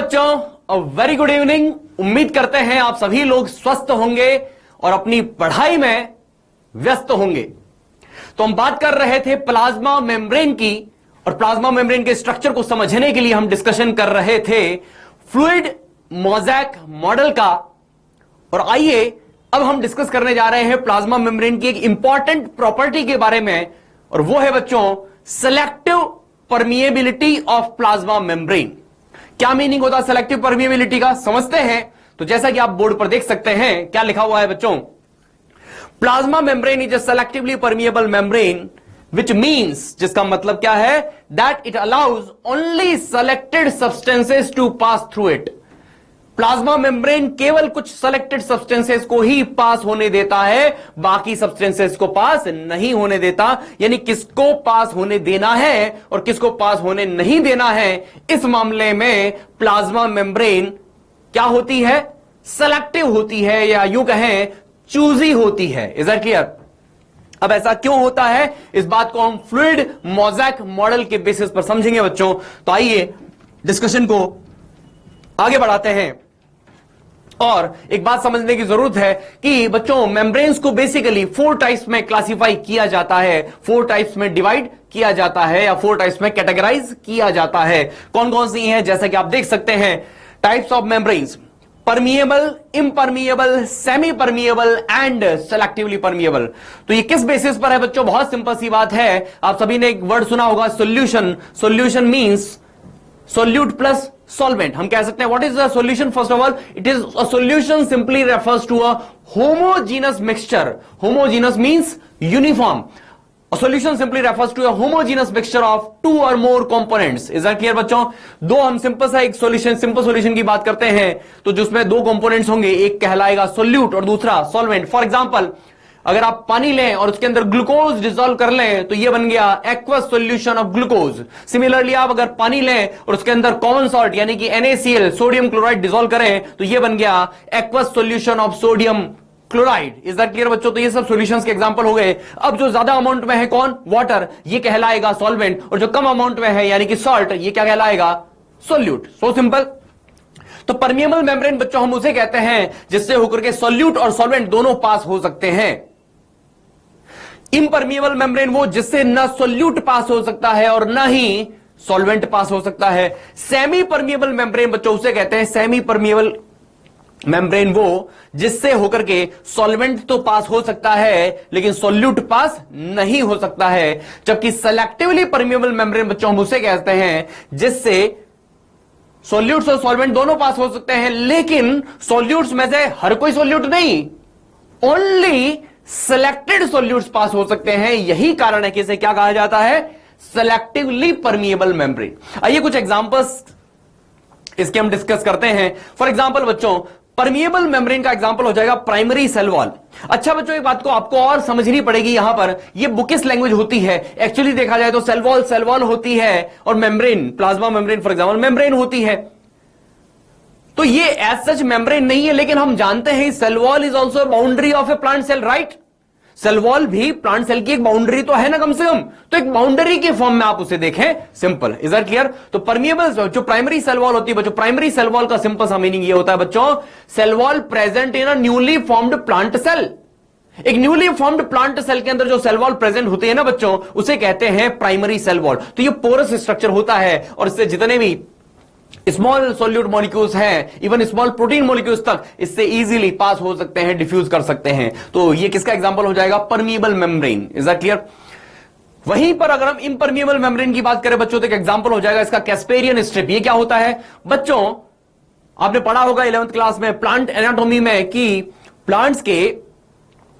बच्चों, a very good evening. उम्मीद करते हैं आप सभी लोग स्वस्थ होंगे और अपनी पढ़ाई में व्यस्त होंगे। तो हम बात कर रहे थे प्लाज्मा मेम्ब्रेन की, और प्लाज्मा मेम्ब्रेन के स्ट्रक्चर को समझने के लिए हम डिस्कशन कर रहे थे फ्लूइड मोज़ेक मॉडल का। और आइए अब हम डिस्कस करने जा रहे हैं प्लाज्मा मेम्ब्रेन की एक इंपॉर्टेंट प्रॉपर्टी के बारे में, और वो है बच्चों selective permeability of plasma membrane. क्या मीनिंग होता है सेलेक्टिव परमिएबिलिटी का, समझते हैं। तो जैसा कि आप बोर्ड पर देख सकते हैं क्या लिखा हुआ है बच्चों, plasma membrane is a selectively permeable membrane which means, जिसका मतलब क्या है, that it allows only selected substances to pass through it. Plasma membrane केवल कुछ सेलेक्टेड सब्सटेंसेस को ही पास होने देता है, बाकी सब्सटेंसेस को पास नहीं होने देता। यानी किसको पास होने देना है और किसको पास होने नहीं देना है, इस मामले में प्लाज्मा मेम्ब्रेन क्या होती है, सेलेक्टिव होती है, या यूं कहें चूजी होती है। Is that clear? अब ऐसा क्यों होता है, इस बात को हम फ्लूइड मोज़ेक मॉडल के बेसिस पर समझेंगे बच्चों। तो आइए डिस्कशन को आगे बढ़ाते हैं। और एक बात समझने की जरूरत है कि बच्चों मेम्ब्रेन्स को बेसिकली 4 टाइप्स में क्लासिफाई किया जाता है, 4 टाइप्स में डिवाइड किया जाता है, या 4 टाइप्स में कैटेगराइज किया जाता है। कौन कौन सी हैं, जैसा कि आप देख सकते हैं, types of membranes: permeable, impermeable, semi permeable and selectively permeable. तो ये किस बेसिस पर है बच्चों, बहुत सिंपल सी बात है। आप सभी ने एक वर्ड सुना होगा, solution. Solution means solute plus solvent। हम कह सकते हैं what is the solution? First of all, it is a solution simply refers to a homogeneous mixture. Homogeneous means uniform. A solution simply refers to a homogeneous mixture of 2 or more components. Is that clear बच्चों? दो हम simple सा एक solution, simple solution की बात करते हैं तो जिसमें 2 कंपोनेंट्स होंगे, एक कहलाएगा सोल्यूट और दूसरा सॉल्वेंट। फॉर एग्जांपल, अगर आप पानी लें और उसके अंदर ग्लूकोज डिसॉल्व कर लें तो यह बन गया aqueous solution of glucose. Similarly आप अगर पानी लें और उसके अंदर कॉमन सॉल्ट यानी कि NaCl सोडियम क्लोराइड डिसॉल्व करें तो यह बन गया aqueous solution of sodium chloride. Is that clear बच्चों? तो ये सब सॉल्यूशंस के एग्जांपल हो गए। अब जो ज्यादा अमाउंट में है कौन, वाटर, ये कहलाएगा सॉल्वेंट, और जो कम अमाउंट में है यानी कि सॉल्ट, ये क्या कहलाएगा, सोल्यूट। So simple. तो परमिएबल मेम्ब्रेन बच्चों हम उसे कहते हैं जिससे होकर के सोल्यूट और सॉल्वेंट दोनों पास हो सकते हैं। इम्परमिएबल मेम्ब्रेन वो जिससे न सोल्यूट पास हो सकता है और न ही सॉल्वेंट पास हो सकता है। सेमी परमिएबल मेम्ब्रेन बच्चों उसे कहते हैं, सेमी परमिएबल मेम्ब्रेन वो जिससे होकर के सॉल्वेंट तो पास हो सकता है लेकिन सॉल्यूट पास नहीं हो सकता है। जबकि सेलेक्टिवली परमिएबल मेम्ब्रेन बच्चों हम उसे कहते हैं जिससे सॉल्यूट्स और सॉल्वेंट दोनों पास हो सकते हैं, लेकिन सॉल्यूट्स में से हर कोई सॉल्यूट नहीं, ओनली सेलेक्टेड सॉल्यूट्स पास हो सकते हैं। यही कारण है कि इसे क्या कहा जाता है, सेलेक्टिवली परमिएबल मेम्ब्रेन। आइए कुछ एग्जांपल्स इसके हम डिस्कस करते हैं। फॉर एग्जांपल बच्चों, परमिएबल मेम्ब्रेन का एग्जांपल हो जाएगा प्राइमरी सेल वॉल। अच्छा बच्चों, एक बात को आपको और समझनी पड़ेगी, यहां पर ये बुकिश लैंग्वेज होती है। एक्चुअली देखा जाए तो सेल वॉल होती है और membrane, plasma membrane for example membrane होती है। तो ये एज सच मेम्ब्रेन नहीं है, लेकिन हम जानते हैं cell wall is also boundary of a plant cell, right? Cell wall भी प्लांट सेल की एक बाउंड्री तो है ना कम से कम, तो एक बाउंड्री के फॉर्म में आप उसे देखें, सिंपल। Is that clear? तो परमिएबल जो प्राइमरी सेल वॉल होती है बच्चों, प्राइमरी सेल वॉल का सिंपल सा मीनिंग ये होता है बच्चों, cell wall present in a newly formed plant cell. एक न्यूली फॉर्म्ड प्लांट सेल के अंदर जो सेल वॉल प्रेजेंट होती है ना बच्चों, उसे कहते हैं प्राइमरी सेल वॉल। तो ये पोरस स्ट्रक्चर होता है और इससे जितने भी स्मॉल सॉल्यूट मॉलिक्यूल्स हैं, इवन स्मॉल प्रोटीन मॉलिक्यूल्स तक इससे इजीली पास हो सकते हैं, डिफ्यूज कर सकते हैं। तो ये किसका एग्जांपल हो जाएगा, permeable membrane. Is that clear? वहीं पर अगर हम इम्परमिएबल मेम्ब्रेन की बात करें बच्चों तो एक एग्जांपल हो जाएगा इसका कैस्पेरियन स्ट्रिप। ये क्या होता है बच्चों, आपने पढ़ा होगा 11th क्लास में प्लांट एनाटॉमी में कि प्लांट्स के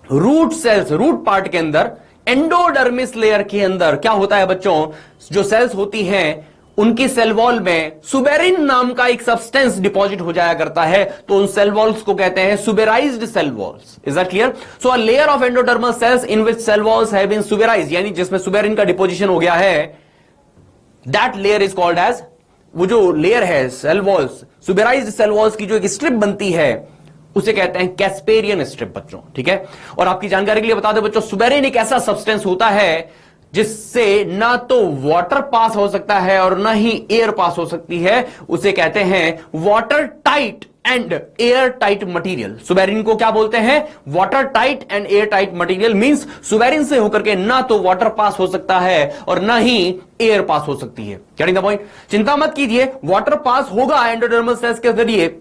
रूट सेल्स, रूट पार्ट के अंदर एंडोडर्मिस लेयर के अंदर क्या होता है बच्चों, जो सेल्स होती हैं उनकी सेल वॉल में सुबेरिन नाम का एक सब्सटेंस डिपॉजिट हो जाया करता है, तो उन सेल वॉल्स को कहते हैं suberised cell walls. Is that clear? So uh layer of endodermal cells in which cell walls have been suberised, यानी जिसमें सुबेरिन का डिपोजिशन हो गया है, that layer is called as, वो जो लेयर है cell walls, suberised cell walls की जो एक स्ट्रिप बनती है उसे कहते हैं कैस्पेरियन स्ट्रिप बच्चों। ठीक है? और आपकी जानकारी के लिए बता दें बच्चों, सुबेरिन एक ऐसा सब्सटेंस होता है जिससे ना तो वाटर पास हो सकता है और ना ही एयर पास हो सकती है, उसे कहते हैं water tight and air tight material. Suberin को क्या बोलते हैं? Water tight and air tight material. Means suberin से होकर के ना तो वाटर पास हो सकता है और ना ही एयर पास हो सकती है। Getting the point? चिंता मत कीजिए, वाटर पास होगा एंडोडर्मल सेल्स के जरिए,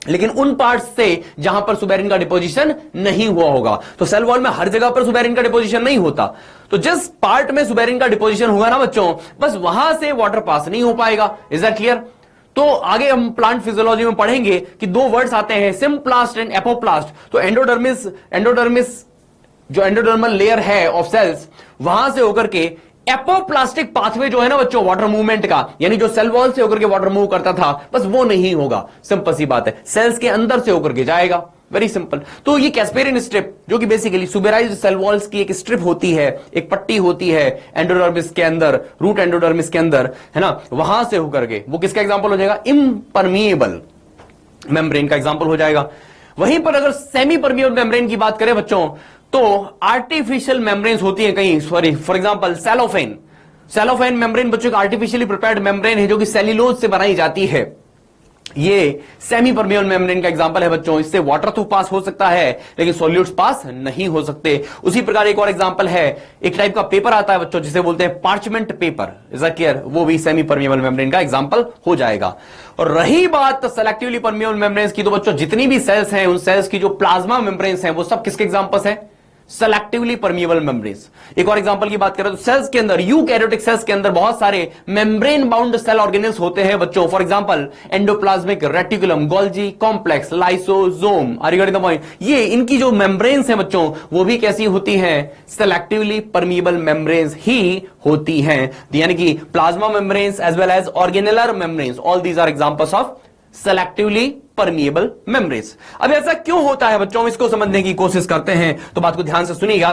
लेकिन उन पार्ट्स से जहां पर सुबेरिन का डिपोजिशन नहीं हुआ होगा। तो सेल वॉल में हर जगह पर सुबेरिन का डिपोजिशन नहीं होता, तो जिस पार्ट में सुबेरिन का डिपोजिशन होगा ना बच्चों, बस वहां से वाटर पास नहीं हो पाएगा। Is that clear? तो आगे हम प्लांट फिजियोलॉजी में पढ़ेंगे कि दो वर्ड्स आते हैं, सिम्प्लास्ट एंड एपोप्लास्ट। तो एंडोडर्मिस जो एंडोडर्मल लेयर है ऑफ सेल्स, वहां से होकर के एपोप्लास्टिक पाथवे जो है ना बच्चों वाटर मूवमेंट का, यानी जो सेल वॉल से होकर के वाटर मूव करता था, बस वो नहीं होगा। सिंपल सी बात है, सेल्स के अंदर से होकर के जाएगा। Very simple. तो ये कैस्पेरियन स्ट्रिप, जो कि बेसिकली सुबेराइज्ड सेल वॉल्स की एक स्ट्रिप होती है, एक पट्टी होती है एंडोडर्मिस के अंदर, रूट एंडोडर्मिस के अंदर, है ना, वहां से होकर के वो किसका एग्जांपल हो जाएगा? इम्परमिएबल मेम्ब्रेन का एग्जांपल हो जाएगा। वहीं पर अगर सेमी परमिएबल मेम्ब्रेन की बात करें बच्चों, तो आर्टिफिशियल मेम्ब्रेन्स होती है कहीं, sorry for example cellophane. Cellophane membrane बच्चों का आर्टिफिशियली प्रिपेयर्ड मेम्ब्रेन है, जो कि सेल्यूलोज से बनाई जाती है। ये सेमी परमिएबल मेम्ब्रेन का एग्जांपल है बच्चों। इससे वाटर तो पास हो सकता है, लेकिन सॉल्यूट्स पास नहीं हो सकते। उसी प्रकार एक और एग्जांपल है, एक टाइप का पेपर आता है बच्चों जिसे बोलते हैं parchment paper. Is that clear? वो भी सेमी परमिएबल मेम्ब्रेन का एग्जांपल हो जाएगा। और रही बात सेलेक्टिवली परमिएबल मेम्ब्रेन्स की, तो बच्चों जितनी भी सेल्स हैं, उन सेल्स की जो प्लाज्मा मेम्ब्रेन्स हैं, वो सब किसके एग्जांपल्स हैं? Selectively permeable membranes. एक और एग्जांपल की बात करें तो सेल्स के अंदर, यूकैरियोटिक सेल्स के अंदर बहुत सारे मेम्ब्रेन बाउंड सेल ऑर्गेनेल्स होते हैं बच्चों। For example endoplasmic reticulum, Golgi complex, lysosome. Are you getting the point? ये इनकी जो मेम्ब्रेन्स हैं बच्चों, वो भी कैसी होती हैं? सेलेक्टिवली परमिएबल मेम्ब्रेन्स ही होती हैं। यानी कि plasma membranes as well as organellar membranes, all these are examples of selectively permeable membranes. अब ऐसा क्यों होता है बच्चों, इसको समझने की कोशिश करते हैं, तो बात को ध्यान से सुनिएगा।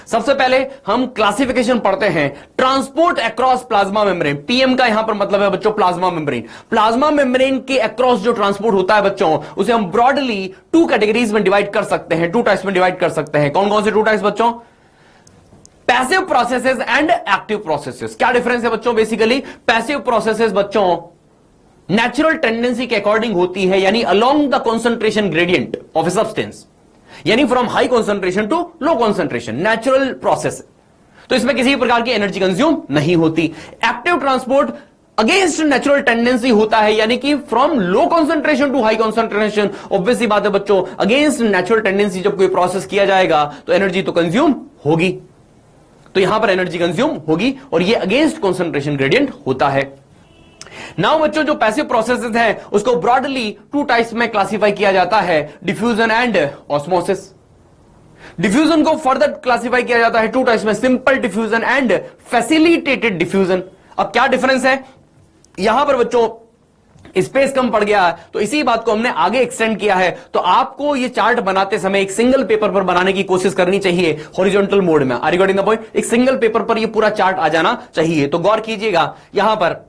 सबसे पहले हम क्लासिफिकेशन पढ़ते हैं, transport across plasma membrane. PM का यहां पर मतलब है बच्चों प्लाज्मा मेम्ब्रेन। प्लाज्मा मेम्ब्रेन के अक्रॉस जो ट्रांसपोर्ट होता है बच्चों, उसे हम ब्रॉडली टू कैटेगरीज में डिवाइड कर सकते हैं, टू टाइप्स में डिवाइड कर सकते हैं। कौन कौन से टू टाइप्स बच्चों? Passive processes and active processes. क्या डिफरेंस है बच्चों? बेसिकली पैसिव प्रोसेसेस बच्चों नेचुरल टेंडेंसी के अकॉर्डिंग होती है, यानी along the concentration gradient of a substance, यानी from high concentration to low concentration, natural process. तो इसमें किसी प्रकार की एनर्जी कंज्यूम नहीं होती। Active transport against natural tendency होता है, यानी कि from low concentration to high concentration. Obviously बात है बच्चों, अगेंस्ट नेचुरल टेंडेंसी जब कोई प्रोसेस किया जाएगा तो एनर्जी तो कंज्यूम होगी, तो यहां पर एनर्जी कंज्यूम होगी, और ये अगेंस्ट कंसंट्रेशन ग्रेडियंट होता है। नाउ बच्चों जो पैसिव प्रोसेसेस हैं उसको ब्रॉडली टू टाइप्स में क्लासिफाई किया जाता है, डिफ्यूजन एंड ऑस्मोसिस। डिफ्यूजन को फर्दर क्लासिफाई किया जाता है टू टाइप्स में, simple diffusion and facilitated diffusion. अब क्या डिफरेंस है यहां पर बच्चों? स्पेस कम पड़ गया है, तो इसी बात को हमने आगे एक्सटेंड किया है। तो आपको ये चार्ट बनाते समय एक सिंगल पेपर पर बनाने की कोशिश करनी चाहिए, हॉरिजॉन्टल मोड में। Are you getting the point? एक सिंगल पेपर पर ये पूरा चार्ट आ जाना चाहिए। तो गौर कीजिएगा, यहां पर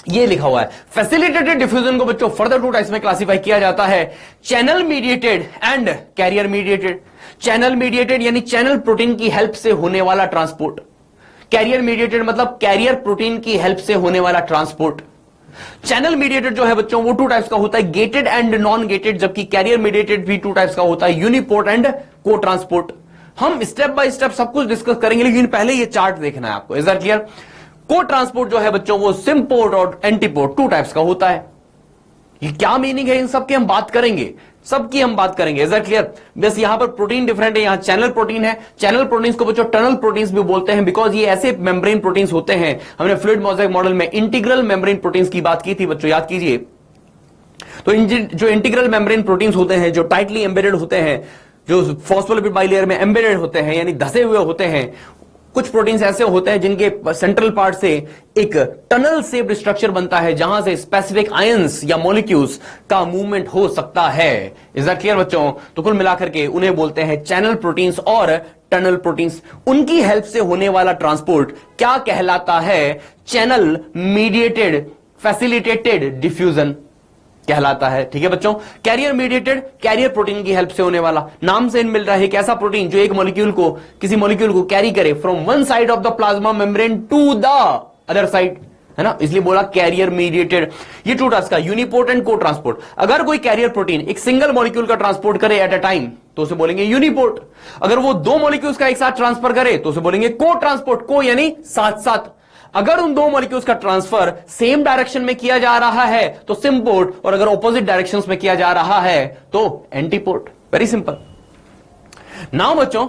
ये लिखा हुआ है, फैसिलिटेटेड डिफ्यूजन को बच्चों फर्दर टू टाइप्स में क्लासिफाई किया जाता है, channel mediated and carrier mediated. Channel mediated यानी चैनल प्रोटीन की हेल्प से होने वाला ट्रांसपोर्ट, कैरियर मीडिएटेड मतलब कैरियर प्रोटीन की हेल्प से होने वाला ट्रांसपोर्ट। चैनल मीडिएटेड जो है बच्चों वो टू टाइप्स का होता है, गेटेड एंड नॉन गेटेड, जबकि कैरियर मीडिएटेड भी टू टाइप्स का होता है, यूनिपोर्ट एंड को ट्रांसपोर्ट। हम स्टेप बाय स्टेप सब कुछ डिस्कस करेंगे, लेकिन पहले ये चार्ट देखना है आपको। Is that clear? को ट्रांसपोर्ट जो है बच्चों वो सिम्पोर्ट और एंटीपोर्ट टू टाइप्स का होता है। ये क्या मीनिंग है इन सब की हम बात करेंगे, सबकी हम बात करेंगे। Is that clear? बस यहां पर प्रोटीन डिफरेंट है, यहां चैनल प्रोटीन है। चैनल प्रोटीन्स को बच्चों टनल प्रोटीन्स भी बोलते हैं, बिकॉज ये ऐसे मेम्ब्रेन प्रोटीन्स होते हैं। हमने फ्लूइड मोज़ेक मॉडल में इंटीग्रल मेम्ब्रेन प्रोटीन्स की बात की थी बच्चों, याद कीजिए। तो जो इंटीग्रल मेम्ब्रेन प्रोटीन्स होते हैं, जो टाइटली एम्बेडेड होते हैं, जो फॉस्फोलिपिड बाइलेयर में एम्बेडेड होते हैं, यानी धसे हुए होते हैं। कुछ प्रोटीन्स ऐसे होते हैं जिनके सेंट्रल पार्ट से एक टनल शेप्ड स्ट्रक्चर बनता है, जहां से स्पेसिफिक आयंस या मॉलिक्यूल्स का मूवमेंट हो सकता है। इज दैट क्लियर बच्चों? तो कुल मिलाकर के उन्हें बोलते हैं चैनल प्रोटीन्स और टनल प्रोटीन्स। उनकी हेल्प से होने वाला ट्रांसपोर्ट क्या कहलाता है? Channel mediated facilitated diffusion. कहलाता है। ठीक है बच्चों, कैरियर मीडिएटेड, कैरियर प्रोटीन की हेल्प से होने वाला, नाम से मिल रहा है एक ऐसा प्रोटीन जो एक मॉलिक्यूल को, किसी मॉलिक्यूल को कैरी करे from one side of the plasma membrane to the other side, है ना, इसलिए बोला कैरियर मीडिएटेड। ये टू टास्क का यूनिपोर्ट एंड को ट्रांसपोर्ट। अगर कोई कैरियर प्रोटीन एक सिंगल मॉलिक्यूल का ट्रांसपोर्ट करे एट अ टाइम तो उसे बोलेंगे यूनिपोर्ट। अगर वो दो मॉलिक्यूल्स का एक साथ ट्रांसफर करे तो उसे बोलेंगे को ट्रांसपोर्ट, को यानी साथ साथ। अगर उन दो मॉलिक्यूल्स का ट्रांसफर सेम डायरेक्शन में किया जा रहा है तो सिम्पोर्ट, और अगर ऑपोजिट डायरेक्शंस में किया जा रहा है तो एंटीपोर्ट। Very simple. नाउ बच्चों,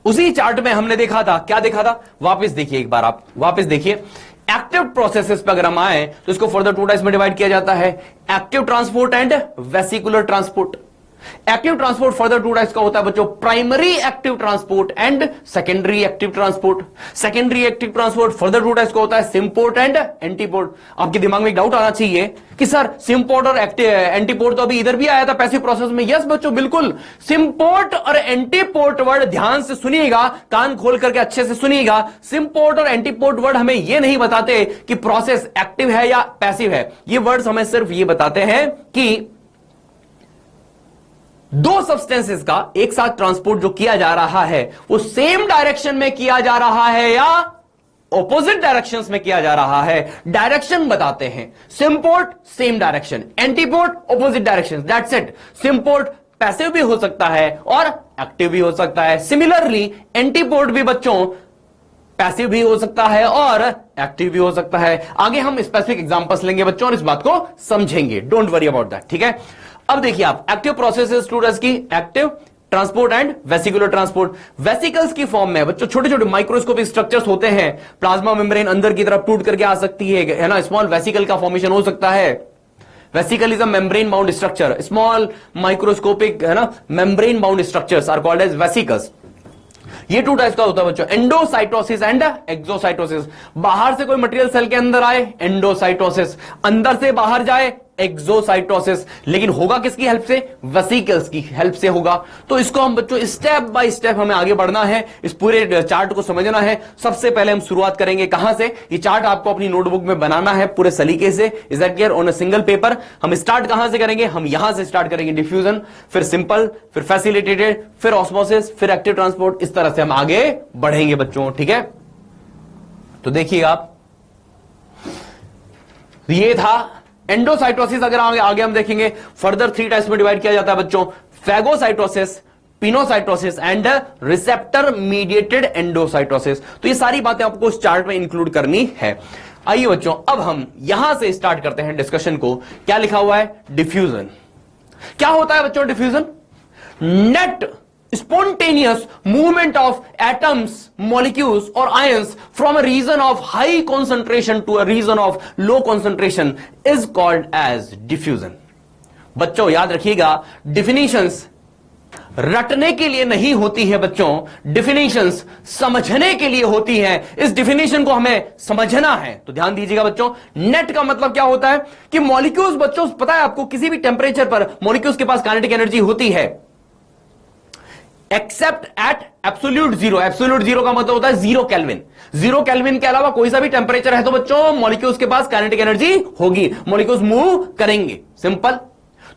उसी चार्ट में हमने देखा था, क्या देखा था, वापस देखिए एक बार, आप वापस देखिए। एक्टिव प्रोसेसेस पर अगर हम आए तो इसको फर्दर टू टाइप्स में डिवाइड किया जाता है, active transport and vesicular transport. Active transport further two types का होता है बच्चों, primary active transport and secondary active transport. Secondary active transport further two types का होता है, सिम्पोर्ट एंड एंटीपोर्ट। आपके दिमाग में एक डाउट आना चाहिए कि सर सिम्पोर्ट और एंटीपोर्ट तो अभी इधर भी आया था पैसिव प्रोसेस में। यस बच्चों, बिल्कुल। सिम्पोर्ट और एंटीपोर्ट वर्ड ध्यान से सुनिएगा, कान खोल करके अच्छे से सुनिएगा। सिम्पोर्ट और एंटीपोर्ट वर्ड हमें यह नहीं बताते कि प्रोसेस एक्टिव है या पैसिव है, ये वर्ड्स हमें सिर्फ ये बताते हैं कि दो सब्सटेंसेस का एक साथ ट्रांसपोर्ट जो किया जा रहा है वो सेम डायरेक्शन में किया जा रहा है या ऑपोजिट डायरेक्शंस में किया जा रहा है। डायरेक्शन बताते हैं, symport same direction, antiport opposite direction, that's it. Symport passive भी हो सकता है और एक्टिव भी हो सकता है। सिमिलरली एंटीपोर्ट भी बच्चों पैसिव भी हो सकता है और एक्टिव भी हो सकता है। आगे हम स्पेसिफिक एग्जांपल्स लेंगे बच्चों और इस बात को समझेंगे, डोंट वरी अबाउट दैट। ठीक है, अब देखिए आप, एक्टिव प्रोसेसेस स्टूडेंट्स की, active transport and vesicular transport. Vesicles की फॉर्म में बच्चों छोटे छोटे माइक्रोस्कोपिक स्ट्रक्चर्स होते हैं, प्लाज्मा मेम्ब्रेन अंदर की तरफ टूट करके आ सकती है ना, स्मॉल वेसिकल का फॉर्मेशन हो सकता है। Vesicle is a membrane bound structure, small microscopic, है ना, membrane bound structures are called as vesicles. ये टू टाइप्स का होता है बच्चों, एंडोसाइटोसिस एंड एक्सोसाइटोसिस। बाहर से कोई मटेरियल सेल के अंदर आए, एंडोसाइटोसिस, अंदर से बाहर जाए, एक्सोसाइटोसिस। लेकिन होगा किसकी हेल्प से? वेसिकल्स की हेल्प से होगा। तो इसको हम बच्चों स्टेप बाय स्टेप हमें आगे बढ़ना है, इस पूरे चार्ट को समझना है। सबसे पहले हम शुरुआत करेंगे कहां से? ये चार्ट आपको अपनी नोटबुक में बनाना है पूरे सलीके से, is that clear, on a single paper. हम स्टार्ट कहां से करेंगे? हम यहां से स्टार्ट करेंगे, डिफ्यूजन, फिर सिंपल, फिर फैसिलिटेटेड, फिर ऑस्मोसिस, फिर एक्टिव ट्रांसपोर्ट। इस तरह से हम आगे बढ़ेंगे बच्चों, ठीक है। तो देखिए आप, ये था एंडोसाइटोसिस। अगर आगे हम देखेंगे फर्दर 3 टाइप्स में डिवाइड किया जाता है बच्चों, phagocytosis, pinocytosis and receptor mediated endocytosis. तो ये सारी बातें आपको इस चार्ट में इंक्लूड करनी है। आइए बच्चों, अब हम यहां से स्टार्ट करते हैं डिस्कशन को। क्या लिखा हुआ है? डिफ्यूजन। क्या होता है बच्चों diffusion? Net spontaneous movement of atoms, molecules or ions from a region of high concentration to a region of low concentration is called as diffusion। बच्चों याद रखिएगा, definitions रटने के लिए नहीं होती है बच्चों, definitions समझने के लिए होती है। इस definition को हमें समझना है, तो ध्यान दीजिएगा बच्चों। नेट का मतलब क्या होता है कि मॉलिक्यूल्स, बच्चों पता है आपको, किसी भी टेम्परेचर पर मॉलिक्यूल्स के पास काइनेटिक एनर्जी होती है accept eight absolute zero. Absolute zero का मतलब होता है 0 केल्विन। 0 केल्विन के अलावा कोई सा भी टेम्परेचर है तो बच्चों मॉलिक्यूल्स के पास काइनेटिक एनर्जी होगी, मॉलिक्यूल्स मूव करेंगे। सिंपल।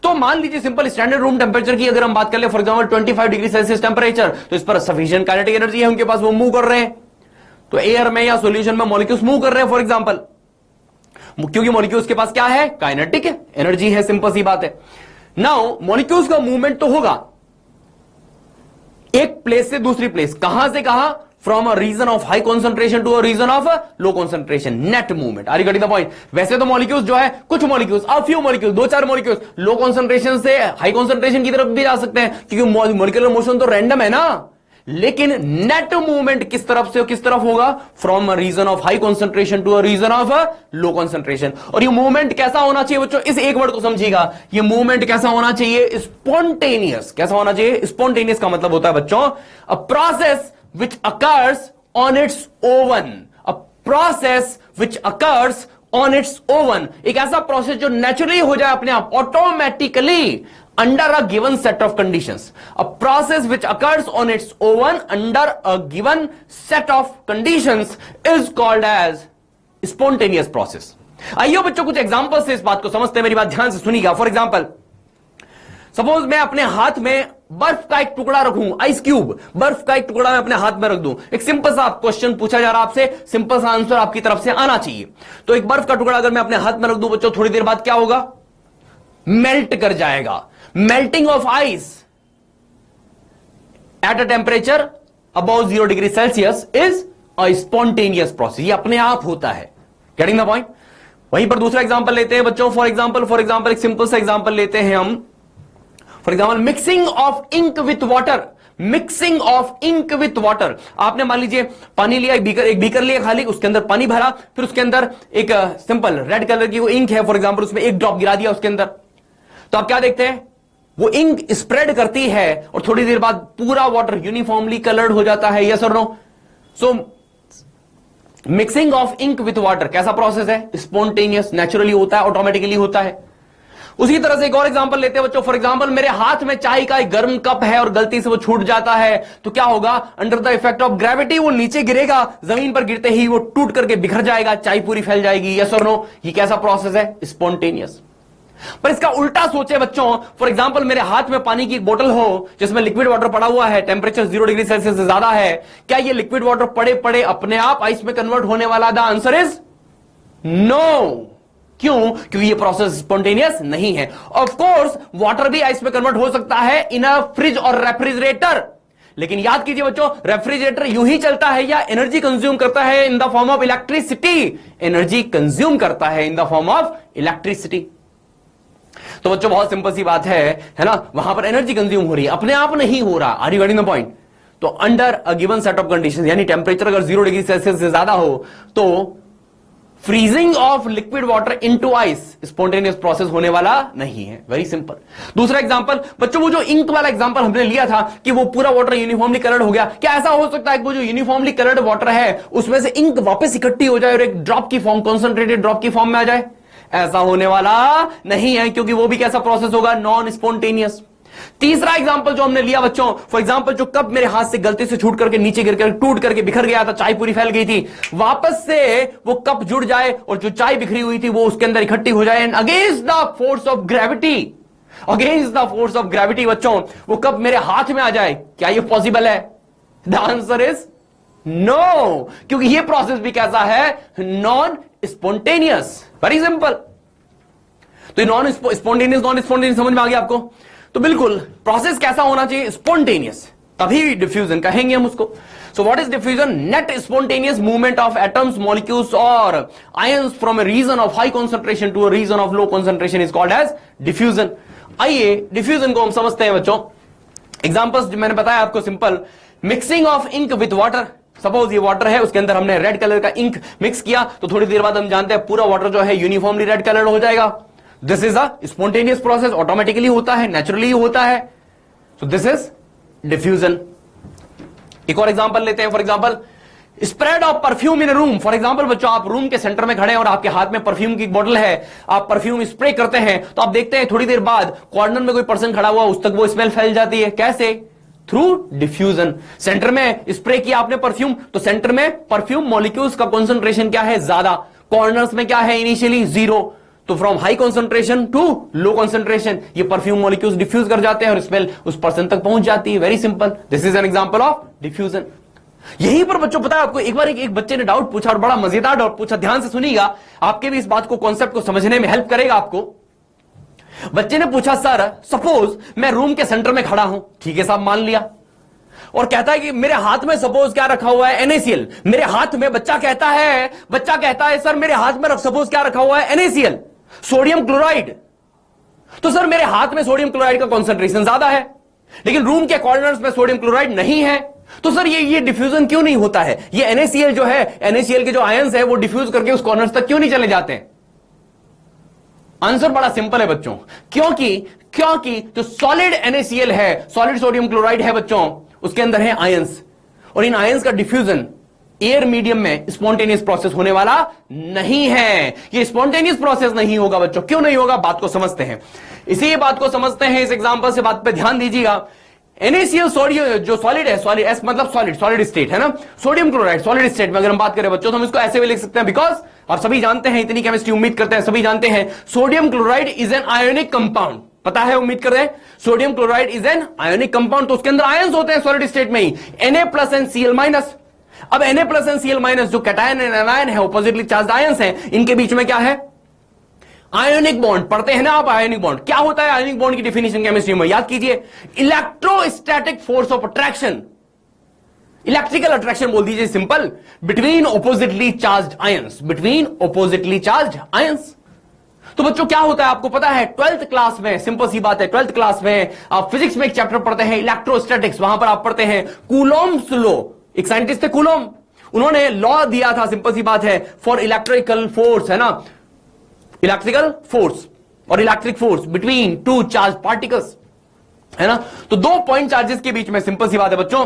तो मान लीजिए सिंपल स्टैंडर्ड रूम टेम्परेचर की अगर हम बात कर ले, for example 25 degree Celsius temperature, तो इस पर सफिशिएंट काइनेटिक एनर्जी है उनके पास, वो मूव कर रहे हैं। तो एयर में या सॉल्यूशन में मॉलिक्यूल्स मूव कर रहे हैं फॉर एग्जांपल, क्योंकि मॉलिक्यूल्स के पास क्या है? काइनेटिक एनर्जी है। सिंपल सी बात है। नाउ मॉलिक्यूल्स का मूवमेंट तो होगा एक प्लेस से दूसरी प्लेस, कहां से कहां? From a region of high concentration to a region of low concentration, net movement. Are you getting the point? वैसे तो मॉलिक्यूल्स जो है, कुछ molecules, a few molecules, 2-4 molecules low concentration से हाई कॉन्सेंट्रेशन की तरफ भी जा सकते हैं, क्योंकि मॉलिक्यूलर मोशन तो रैंडम है ना। लेकिन नेट मूवमेंट किस तरफ से किस तरफ होगा? From a region of high concentration to a region of low concentration. और ये मूवमेंट कैसा होना चाहिए बच्चों? इस एक वर्ड को समझिएगा, ये मूवमेंट कैसा होना चाहिए? स्पॉन्टेनियस। कैसा होना चाहिए? स्पॉन्टेनियस का मतलब होता है बच्चों a process which occurs on it's oven. A process which occurs on it's oven, एक ऐसा प्रोसेस जो नेचुरली हो जाए अपने आप, automatically, under a given set of conditions। A process which occurs on its own under a given set of conditions is called as spontaneous process। आइए बच्चों कुछ एग्जांपल से इस बात को समझते हैं, मेरी बात ध्यान से सुनिएगा। फॉर एग्जांपल सपोज मैं अपने हाथ में बर्फ का एक टुकड़ा रखूं, आइस क्यूब, बर्फ का एक टुकड़ा मैं अपने हाथ में रख दूं। एक सिंपल सा क्वेश्चन पूछा जा रहा है आपसे, सिंपल सा आंसर आपकी तरफ से आना चाहिए। तो एक बर्फ का टुकड़ा अगर मैं अपने हाथ में रख दूं बच्चों, थोड़ी देर बाद क्या होगा? मेल्ट कर जाएगा। Melting of ice at a temperature about 0 degree Celsius is a spontaneous process. ये अपने आप होता है। Getting the point? वहीं पर दूसरा एग्जांपल लेते हैं बच्चों। फॉर एग्जांपल एक सिंपल सा एग्जांपल लेते हैं हम। For example mixing of ink with water. Mixing of ink with water. आपने मान लीजिए पानी लिया, एक बीकर लिया खाली, उसके अंदर पानी भरा, फिर उसके अंदर एक सिंपल रेड कलर की वो इंक है, फॉर एग्जांपल उसमें एक ड्रॉप गिरा दिया उसके अंदर। तो आप क्या देखते हैं? वो इंक स्प्रेड करती है और थोड़ी देर बाद पूरा वाटर यूनिफॉर्मली कलर्ड हो जाता है। यस और no? So mixing of ink with water कैसा प्रोसेस है? स्पॉन्टेनियस, नेचुरली होता है, ऑटोमेटिकली होता है। उसी तरह से एक और एग्जांपल लेते हैं बच्चों। फॉर एग्जांपल मेरे हाथ में चाय का एक गर्म कप है और गलती से वो छूट जाता है, तो क्या होगा? Under the effect of gravity वो नीचे गिरेगा, जमीन पर गिरते ही वो टूट करके बिखर जाएगा, चाय पूरी फैल जाएगी। यस और नो? ये कैसा प्रोसेस है? स्पॉन्टेनियस। पर इसका उल्टा सोचे बच्चों। फॉर एग्जांपल मेरे हाथ में पानी की एक बोतल हो जिसमें लिक्विड वाटर पड़ा हुआ है, टेंपरेचर 0 डिग्री सेल्सियस से ज्यादा है, क्या ये लिक्विड वाटर पड़े पड़े अपने आप आइस में कन्वर्ट होने वाला? The answer is no. क्यों? क्योंकि ये प्रोसेस स्पॉन्टेनियस नहीं है। ऑफ कोर्स वाटर भी आइस में कन्वर्ट हो सकता है इन अ फ्रिज और रेफ्रिजरेटर, लेकिन याद कीजिए बच्चों, रेफ्रिजरेटर यूं ही चलता है या एनर्जी कंज्यूम करता है in the form of electricity? Energy consume करता है in the form of electricity. तो बच्चों बहुत सिंपल सी बात है ना? वहां पर एनर्जी कंज्यूम हो रही है, अपने आप नहीं हो रहा। Are you getting the point? तो under a given set of condition, यानी टेंपरेचर अगर 0 डिग्री सेल्सियस से ज्यादा हो तो freezing of liquid water into ice spontaneous process होने वाला नहीं है। Very simple. दूसरा एग्जांपल बच्चों, वो जो इंक वाला एग्जांपल हमने लिया था कि वो पूरा वाटर यूनिफॉर्मली कलर्ड हो गया, क्या ऐसा हो सकता है कि वो जो यूनिफॉर्मली कलर्ड वाटर है उसमें से इंक वापस इकट्ठी हो जाए और एक ड्रॉप की फॉर्म, कॉन्सेंट्रेटेड ड्रॉप की फॉर्म में आ जाए? ऐसा होने वाला नहीं है, क्योंकि वो भी कैसा प्रोसेस होगा? Non spontaneous. तीसरा एग्जांपल जो हमने लिया बच्चों, फॉर एग्जांपल जो कप मेरे हाथ से गलती से छूट करके नीचे गिरकर टूट करके बिखर गया था, चाय पूरी फैल गई थी, वापस से वो कप जुड़ जाए और जो चाय बिखरी हुई थी वो उसके अंदर इकट्ठी हो जाए, and against the force of gravity, against the force of gravity बच्चों वो कप मेरे हाथ में आ जाए। क्या ये पॉसिबल है? द आंसर इज नो, क्योंकि ये प्रोसेस भी कैसा है? Non spontaneous. Very simple. तो नॉन स्पॉन्टेनियस समझ में आ गया आपको? तो बिल्कुल प्रोसेस कैसा होना चाहिए? स्पॉन्टेनियस, तभी डिफ्यूजन कहेंगे हम उसको। So what is diffusion? Net spontaneous movement of atoms, molecules और ions from a region of high concentration to a region of low concentration is called as diffusion. आइए डिफ्यूजन को हम समझते हैं बच्चों। एग्जांपल्स जो मैंने बताया आपको, simple mixing of ink with water. Suppose ये वाटर है, उसके अंदर हमने रेड कलर का इंक मिक्स किया, तो थोड़ी देर बाद हम जानते हैं पूरा वाटर जो है यूनिफॉर्मली रेड कलर हो जाएगा। This is a spontaneous process, automatically होता है, नेचुरली होता है। So this is diffusion. एक और एग्जांपल लेते हैं। For example spread of perfume in room. For example बच्चों, आप रूम के सेंटर में खड़े हैं और आपके हाथ में परफ्यूम की बोतल है, आप परफ्यूम स्प्रे करते हैं, तो आप देखते हैं थोड़ी देर बाद कॉर्नर में कोई पर्सन खड़ा हुआ, उस तक वो स्मेल फैल जाती है। कैसे? Through diffusion. सेंटर में स्प्रे किया आपने परफ्यूम, तो सेंटर में परफ्यूम मॉलिक्यूल्स का कॉन्सेंट्रेशन क्या है? ज्यादा। कॉर्नर्स में क्या है? इनिशियली 0। तो from high concentration to low concentration ये परफ्यूम मॉलिक्यूल्स डिफ्यूज कर जाते हैं और स्मेल उस पर्सन तक पहुंच जाती है। Very simple, this is an example of diffusion. यहीं पर बच्चों पता है आपको, एक बार एक बच्चे ने डाउट पूछा और बड़ा मजेदार डाउट पूछा, ध्यान से सुनिएगा, आपके भी इस बात को, कॉन्सेप्ट को समझने में हेल्प करेगा आपको। बच्चे ने पूछा, सर सपोज मैं रूम के सेंटर में खड़ा हूं, ठीक है साहब, मान लिया, और कहता है कि मेरे हाथ में सपोज क्या रखा हुआ है? NaCl। मेरे हाथ में बच्चा कहता है सर मेरे हाथ में सपोज क्या रखा हुआ है? NaCl, sodium chloride. तो सर मेरे हाथ में सोडियम क्लोराइड का कॉन्सेंट्रेशन ज्यादा है, लेकिन रूम के कॉर्नर्स में सोडियम क्लोराइड नहीं है, तो सर ये डिफ्यूजन क्यों नहीं होता है? ये NaCl जो है, NaCl के जो आयंस है वो डिफ्यूज करके उस कॉर्नर्स तक क्यों नहीं चले जाते हैं? आंसर बड़ा सिंपल है बच्चों, क्योंकि जो सॉलिड NaCl है, सॉलिड सोडियम क्लोराइड है बच्चों, उसके अंदर है आयंस, और इन आयंस का डिफ्यूजन एयर मीडियम में स्पॉन्टेनियस प्रोसेस होने वाला नहीं है। ये स्पॉन्टेनियस प्रोसेस नहीं होगा बच्चों। क्यों नहीं होगा? बात को समझते हैं, इसी बात को समझते हैं इस एग्जांपल से। बात पे ध्यान दीजिएगा। NaCl सोडियम जो सॉलिड है, सॉलिड एस मतलब सॉलिड स्टेट है ना, सोडियम क्लोराइड सॉलिड स्टेट में अगर हम बात करें बच्चों तो हम इसको ऐसे भी लिख सकते हैं, बिकॉज आप सभी जानते हैं, इतनी केमिस्ट्री उम्मीद करते हैं सभी जानते हैं, sodium chloride is an ionic compound, पता है उम्मीद कर रहे हैं, sodium chloride is an ionic compound, तो उसके अंदर आयंस होते हैं सॉलिड स्टेट में ही, Na+ एंड Cl-। अब Na+ एंड Cl- जो कैटायन एंड एनायन है, ऑपोजिटली चार्ज्ड आयंस हैं, इनके बीच में क्या है, आयोनिक बॉन्ड। पढ़ते हैं ना आप आयोनिक बॉन्ड, क्या होता है आयोनिक बॉन्ड की डेफिनेशन केमिस्ट्री में, याद कीजिए, electrostatic force of attraction, electrical attraction बोल दीजिए simple, between oppositely charged ions, between oppositely charged ions. तो बच्चों क्या होता है आपको पता है, 12th क्लास में, सिंपल सी बात है, 12th क्लास में आप फिजिक्स में एक चैप्टर पढ़ते हैं इलेक्ट्रोस्टैटिक्स, वहां पर आप पढ़ते हैं कूलोम्स लॉ, एक साइंटिस्ट थे कूलोम, उन्होंने लॉ दिया था, सिंपल सी बात है, फॉर इलेक्ट्रिकल फोर्स, है ना, इलेक्ट्रिकल फोर्स और electric force between two charge particles, है ना। तो दो पॉइंट चार्जेस के बीच में, सिंपल सी बात है बच्चों,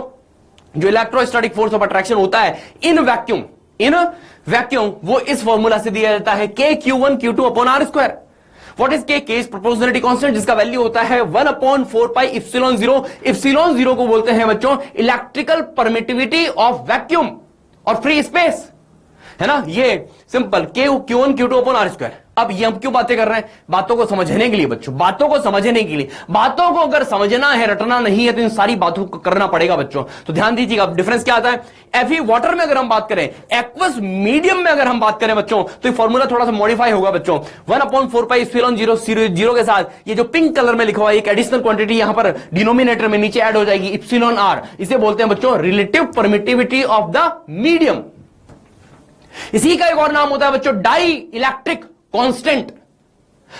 जो इलेक्ट्रोस्टैटिक फोर्स ऑफ अट्रैक्शन होता है इन वैक्यूम, वो इस फॉर्मूला से दिया जाता है KQ1Q2/R²। What is K is proportionality constant, जिसका वैल्यू होता है 1/4πε0। एप्सिलॉन 0 को बोलते हैं बच्चों इलेक्ट्रिकल परमिटिविटी ऑफ वैक्यूम और फ्री स्पेस, है ना, ये सिंपल Q1Q2/R²। अब ये हम क्यों बातें कर रहे हैं, बातों को समझने के लिए बच्चों, बातों को समझने के लिए, बातों को अगर समझना है, रटना नहीं है, तो इन सारी बातों को करना पड़ेगा बच्चों। तो ध्यान दीजिएगा, डिफरेंस क्या आता है, Fe वाटर में अगर हम बात करें, एक्वस मीडियम में अगर हम बात करें बच्चों, तो ये फॉर्मूला थोड़ा सा मॉडिफाई होगा बच्चों, 1/4πε0 के साथ ये जो पिंक कलर में लिखा हुआ है एक एडिशनल क्वांटिटी यहां पर डिनोमिनेटर में नीचे ऐड हो जाएगी, εr, इसे बोलते हैं बच्चों relative permittivity of the medium. इसी का एक और नाम होता है बच्चों डाई इलेक्ट्रिक कांस्टेंट।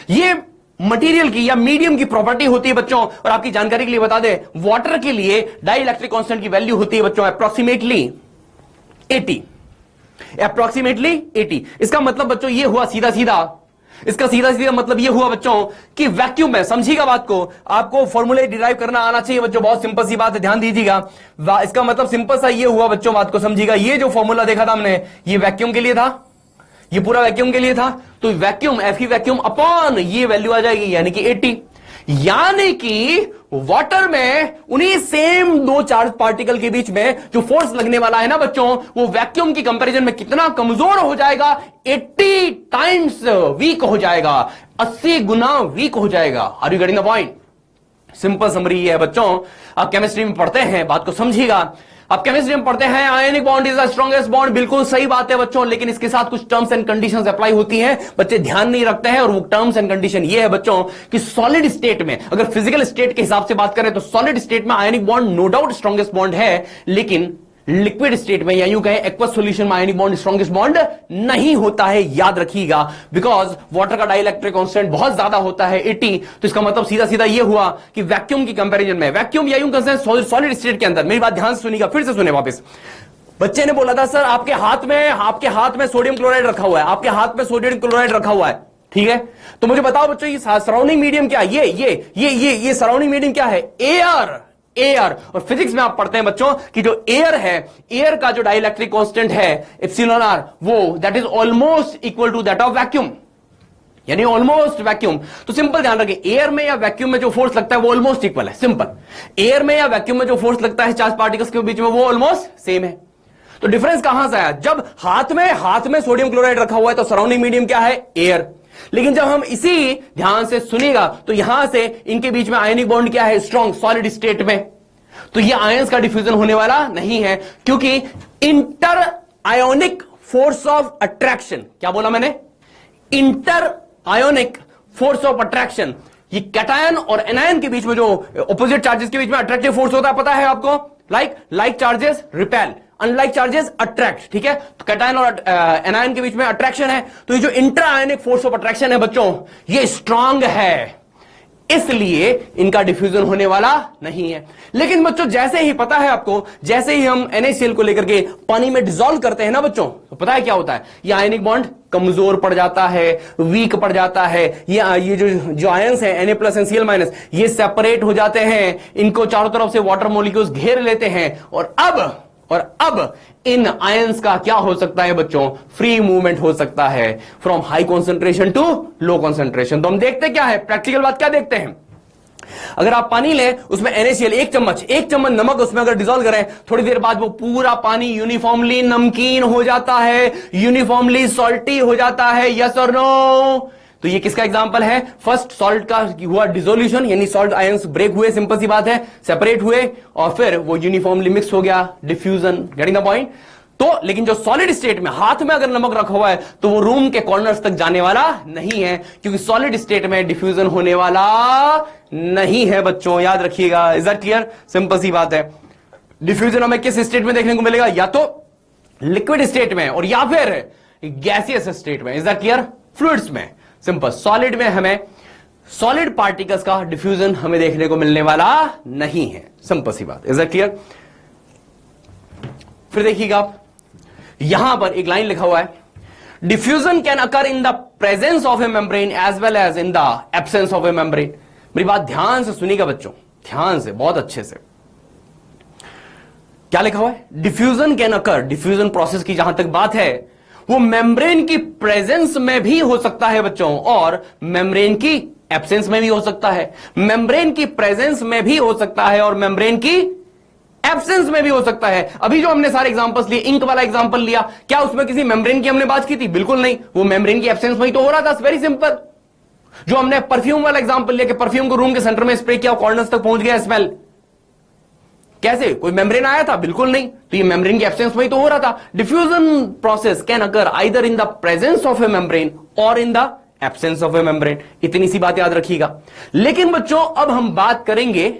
ये मटेरियल की या मीडियम की प्रॉपर्टी होती है बच्चों, और आपकी जानकारी के लिए बता दें, वाटर के लिए डाई इलेक्ट्रिक कांस्टेंट की वैल्यू होती है बच्चों अप्रोक्सीमेटली 80, अप्रोक्सीमेटली 80। इसका मतलब बच्चों ये हुआ सीधा सीधा, इसका सीधा सीधा मतलब ये हुआ बच्चों कि वैक्यूम में, समझिएगा बात को, आपको फॉर्मूले डिराइव करना आना चाहिए बच्चों, बहुत सिंपल सी बात है, ध्यान दीजिएगा। इसका मतलब सिंपल सा ये हुआ बच्चों, बात को समझिएगा, ये जो फॉर्मूला देखा था हमने, ये वैक्यूम के लिए था, ये पूरा वैक्यूम के लिए था, तो वैक्यूम Fe वैक्यूम अपॉन ये वैल्यू आ जाएगी यानी कि 80, यानी कि वाटर में उन्हीं सेम दो चार्ज पार्टिकल के बीच में जो फोर्स लगने वाला है ना बच्चों, वो वैक्यूम की कंपैरिजन में कितना कमजोर हो जाएगा, 80 टाइम्स वीक हो जाएगा, 80 गुना वीक हो जाएगा। Are you getting the point? Simple summary है बच्चों, आप केमिस्ट्री में पढ़ते हैं, बात को समझिएगा। अब केमिस्ट्री में पढ़ते हैं ionic bond is the strongest bond, बिल्कुल सही बात है बच्चों, लेकिन इसके साथ कुछ टर्म्स एंड कंडीशंस अप्लाई होती हैं, बच्चे ध्यान नहीं रखते हैं, और वो टर्म्स एंड कंडीशन ये है बच्चों कि सॉलिड स्टेट में, अगर फिजिकल स्टेट के हिसाब से बात करें तो सॉलिड स्टेट में ionic bond no doubt strongest bond है, लेकिन लिक्विड स्टेट में या यूं कहें एक्वस सॉल्यूशन में आयनिक बॉन्ड स्ट्रॉन्गेस्ट बॉन्ड नहीं होता है, याद रखिएगा, बिकॉज वाटर का डाइलेक्ट्रिक कांस्टेंट बहुत ज्यादा होता है 80। तो इसका मतलब सीधा सीधा ये हुआ कि वैक्यूम की कंपैरिजन में, वैक्यूम या यूं कहें सॉलिड स्टेट के अंदर, मेरी बात ध्यान से सुनिएगा, फिर से सुने वापस। बच्चे ने बोला था सर आपके हाथ में सोडियम क्लोराइड रखा हुआ है, आपके हाथ में सोडियम क्लोराइड रखा हुआ है, ठीक है, तो मुझे बताओ बच्चों ये सराउंडिंग मीडियम क्या है, ये सराउंडिंग मीडियम क्या है, एयर। और फिजिक्स में आप पढ़ते हैं बच्चों कि जो एयर है, एयर का जो डाइलेक्ट्रिक कांस्टेंट है εr, वो that is almost equal to that of vacuum, यानी ऑलमोस्ट वैक्यूम। तो सिंपल ध्यान रखें, एयर में या वैक्यूम में जो फोर्स लगता है वो ऑलमोस्ट इक्वल है, सिंपल। एयर में या वैक्यूम में जो फोर्स लगता है चार्ज पार्टिकल्स के बीच में वो ऑलमोस्ट सेम है। तो डिफरेंस कहां से आया, जब हाथ में सोडियम क्लोराइड रखा हुआ है तो सराउंडिंग मीडियम क्या है, एयर, लेकिन जब हम इसी ध्यान से सुनिएगा तो यहां से इनके बीच में आयनिक बॉन्ड क्या है, स्ट्रॉन्ग सॉलिड स्टेट में, तो ये आयंस का डिफ्यूजन होने वाला नहीं है, क्योंकि inter ionic force of attraction, क्या बोला मैंने, inter ionic force of attraction, ये कैटायन और एनायन के बीच में जो ऑपोजिट चार्जेस के बीच में अट्रैक्टिव फोर्स होता है, पता है आपको, like charges repel, unlike charges attract, ठीक है, तो कैटायन और एनायन के बीच में अट्रैक्शन है, तो ये जो inter ionic force of attraction है बच्चों, ये स्ट्रांग है, इसलिए इनका डिफ्यूजन होने वाला नहीं है। लेकिन बच्चों जैसे ही, पता है आपको, जैसे ही हम NaCl को लेकर के पानी में डिसॉल्व करते हैं ना बच्चों, तो पता है क्या होता है, ये आयनिक बॉन्ड कमजोर पड़ जाता है, वीक पड़ जाता है, ये जो आयंस है Na+ एंड Cl-, ये सेपरेट हो जाते हैं, इनको चारों तरफ से वाटर मॉलिक्यूल्स घेर लेते हैं, और अब इन आयंस का क्या हो सकता है बच्चों, फ्री मूवमेंट हो सकता है from high concentration to low concentration. तो हम देखते क्या है, प्रैक्टिकल बात क्या देखते हैं, अगर आप पानी लें, उसमें NaCl एक चम्मच नमक उसमें अगर डिसॉल्व करें, थोड़ी देर बाद वो पूरा पानी यूनिफॉर्मली नमकीन हो जाता है, यूनिफॉर्मली सॉल्टी हो जाता है। यस और नो? तो ये किसका एग्जांपल है? फर्स्ट सॉल्ट का हुआ डिसोल्यूशन, यानी सॉल्ट आयंस ब्रेक हुए, सिंपल सी बात है, सेपरेट हुए और फिर वो यूनिफॉर्मली मिक्स हो गया, डिफ्यूजन। Getting the point? तो लेकिन जो सॉलिड स्टेट में हाथ में अगर नमक रखा हुआ है तो वो रूम के कॉर्नर्स तक जाने वाला नहीं है, क्योंकि सॉलिड स्टेट में डिफ्यूजन होने वाला नहीं है बच्चों, याद रखिएगा। Is that clear? सिंपल सी बात है। डिफ्यूजन हमें किस स्टेट में देखने को मिलेगा? या तो लिक्विड स्टेट में और या फिर गैसियस स्टेट में। Is that clear? फ्लूइड्स में। सिंपल। सॉलिड में हमें सॉलिड पार्टिकल्स का डिफ्यूजन हमें देखने को मिलने वाला नहीं है, सिंपल सी बात। Is that clear? फिर देखिएगा आप, यहां पर एक लाइन लिखा हुआ है, diffusion can occur in the presence of a membrane as well as in the absence of a membrane. मेरी बात ध्यान से सुनिएगा बच्चों, ध्यान से, बहुत अच्छे से। क्या लिखा हुआ है? Diffusion can occur, diffusion process की जहां तक बात है वो मेम्ब्रेन की प्रेजेंस में भी हो सकता है बच्चों, और मेम्ब्रेन की एब्सेंस में भी हो सकता है। मेम्ब्रेन की प्रेजेंस में भी हो सकता है और मेम्ब्रेन की एब्सेंस में भी हो सकता है। अभी जो हमने सारे एग्जांपल्स लिए, इंक वाला एग्जांपल लिया, क्या उसमें किसी मेम्ब्रेन की हमने बात की थी? बिल्कुल नहीं, वो मेम्ब्रेन की एब्सेंस में ही तो हो रहा था। Very simple. जो हमने परफ्यूम वाला एग्जांपल लिया कि परफ्यूम को रूम के सेंटर में स्प्रे किया, कॉर्नर्स तक पहुंच गया स्मेल, कैसे? कोई मेम्ब्रेन आया था? बिल्कुल नहीं। तो ये मेम्ब्रेन की एब्सेंस में ही तो हो रहा था। Diffusion process can occur either in the presence of a membrane और in the absence of a membrane. इतनी सी बात याद रखिएगा। लेकिन बच्चों अब हम बात करेंगे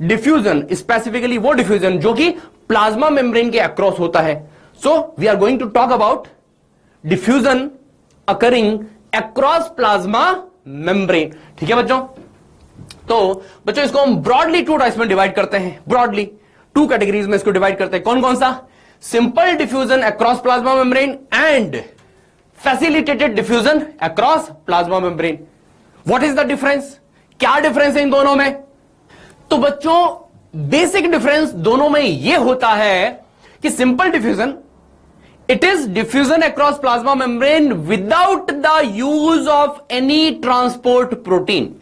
डिफ्यूजन, स्पेसिफिकली वो डिफ्यूजन जो कि प्लाज्मा मेम्ब्रेन के अक्रॉस होता है। So we are going to talk about diffusion occurring across plasma membrane. ठीक है बच्चों? तो बच्चों इसको हम ब्रॉडली टू टाइप्स में डिवाइड करते हैं, ब्रॉडली टू कैटेगरीज में इसको डिवाइड करते हैं। कौन कौन सा? Simple diffusion across plasma membrane and facilitated diffusion across plasma membrane. What is the difference? क्या डिफरेंस है इन दोनों में? तो बच्चों बेसिक डिफरेंस दोनों में यह होता है कि simple diffusion, it is diffusion across plasma membrane without the use of any transport protein.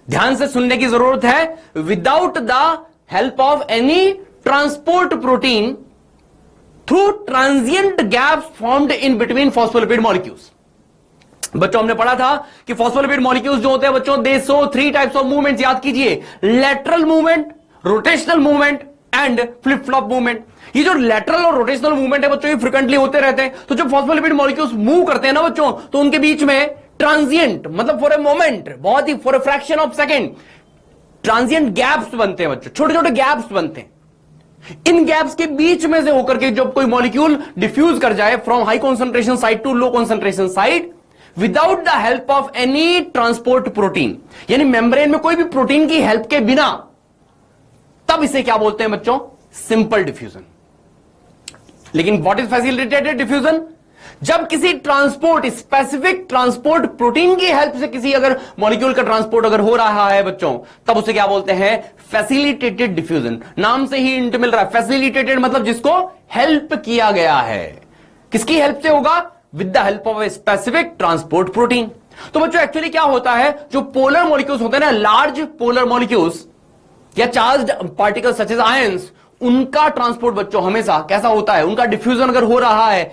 ध्यान से सुनने की जरूरत है। Without the help of any transport protein through transient gaps formed in between phospholipid molecules. बच्चों हमने पढ़ा था कि फॉस्फोलिपिड मॉलिक्यूल्स जो होते हैं बच्चों, दे show three types of movement. याद कीजिए, lateral movement, rotational movement and flip flop movement. ये जो लेटरल और रोटेशनल मूवमेंट है बच्चों, ये फ्रिक्वेंटली होते रहते हैं। तो जब फॉस्फोलिपिड मॉलिक्यूल्स मूव करते हैं ना बच्चों, तो उनके बीच में ट्रांजिएंट, मतलब फॉर ए मोमेंट, बहुत ही for a fraction of second, transient gaps बनते हैं बच्चों, छोटे छोटे गैप्स बनते हैं। इन गैप्स के बीच में से होकर के जब कोई मॉलिक्यूल डिफ्यूज कर जाए from high concentration side to low concentration side without the help of any transport protein, यानी मेम्ब्रेन में कोई भी प्रोटीन की हेल्प के बिना, तब इसे क्या बोलते हैं बच्चों? Simple diffusion. लेकिन व्हाट इज फैसिलिटेटेड डिफ्यूजन? जब किसी ट्रांसपोर्ट, स्पेसिफिक ट्रांसपोर्ट प्रोटीन की हेल्प से किसी अगर मॉलिक्यूल का ट्रांसपोर्ट अगर हो रहा है बच्चों, तब उसे क्या बोलते हैं? Facilitated diffusion. नाम से ही इंट मिल रहा है, फैसिलिटेटेड मतलब जिसको हेल्प किया गया है। किसकी हेल्प से होगा? With the help of a specific transport protein. तो बच्चों एक्चुअली क्या होता है, जो पोलर मॉलिक्यूल्स होते हैं ना, लार्ज पोलर मॉलिक्यूल्स या charged particles such as ions, उनका ट्रांसपोर्ट बच्चों हमेशा कैसा होता है? उनका डिफ्यूजन अगर हो रहा है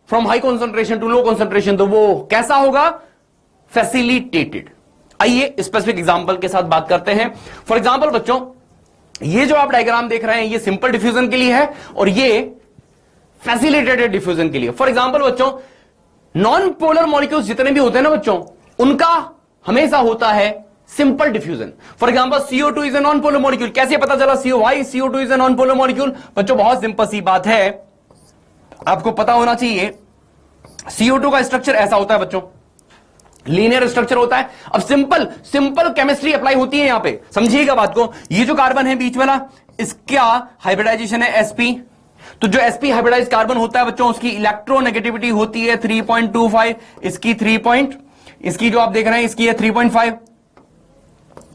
from high concentration to low concentration, तो वो कैसा होगा? फैसिलिटेटेड। आइए स्पेसिफिक एग्जांपल के साथ बात करते हैं। फॉर एग्जांपल बच्चों, ये जो आप डायग्राम देख रहे हैं, ये सिंपल डिफ्यूजन के लिए है और ये फैसिलिटेटेड डिफ्यूजन के लिए। फॉर एग्जांपल बच्चों, नॉन पोलर मॉलिक्यूल्स जितने भी होते हैं ना बच्चों, उनका हमेशा होता है simple diffusion. For example CO2 is a non polar molecule. कैसे पता चला CO2 is a non polar molecule? बच्चों बहुत सिंपल सी बात है, आपको पता होना चाहिए। CO2 का स्ट्रक्चर ऐसा होता है बच्चों, लीनियर स्ट्रक्चर होता है। अब सिंपल केमिस्ट्री अप्लाई होती है यहां पे, समझिएगा बात को। ये जो कार्बन है बीच वाला, इसका हाइब्रिडाइजेशन है sp। तो जो sp हाइब्रिडाइज कार्बन होता है बच्चों, उसकी इलेक्ट्रोनेगेटिविटी होती है 3.25, इसकी जो आप देख रहे हैं इसकी है 3.5,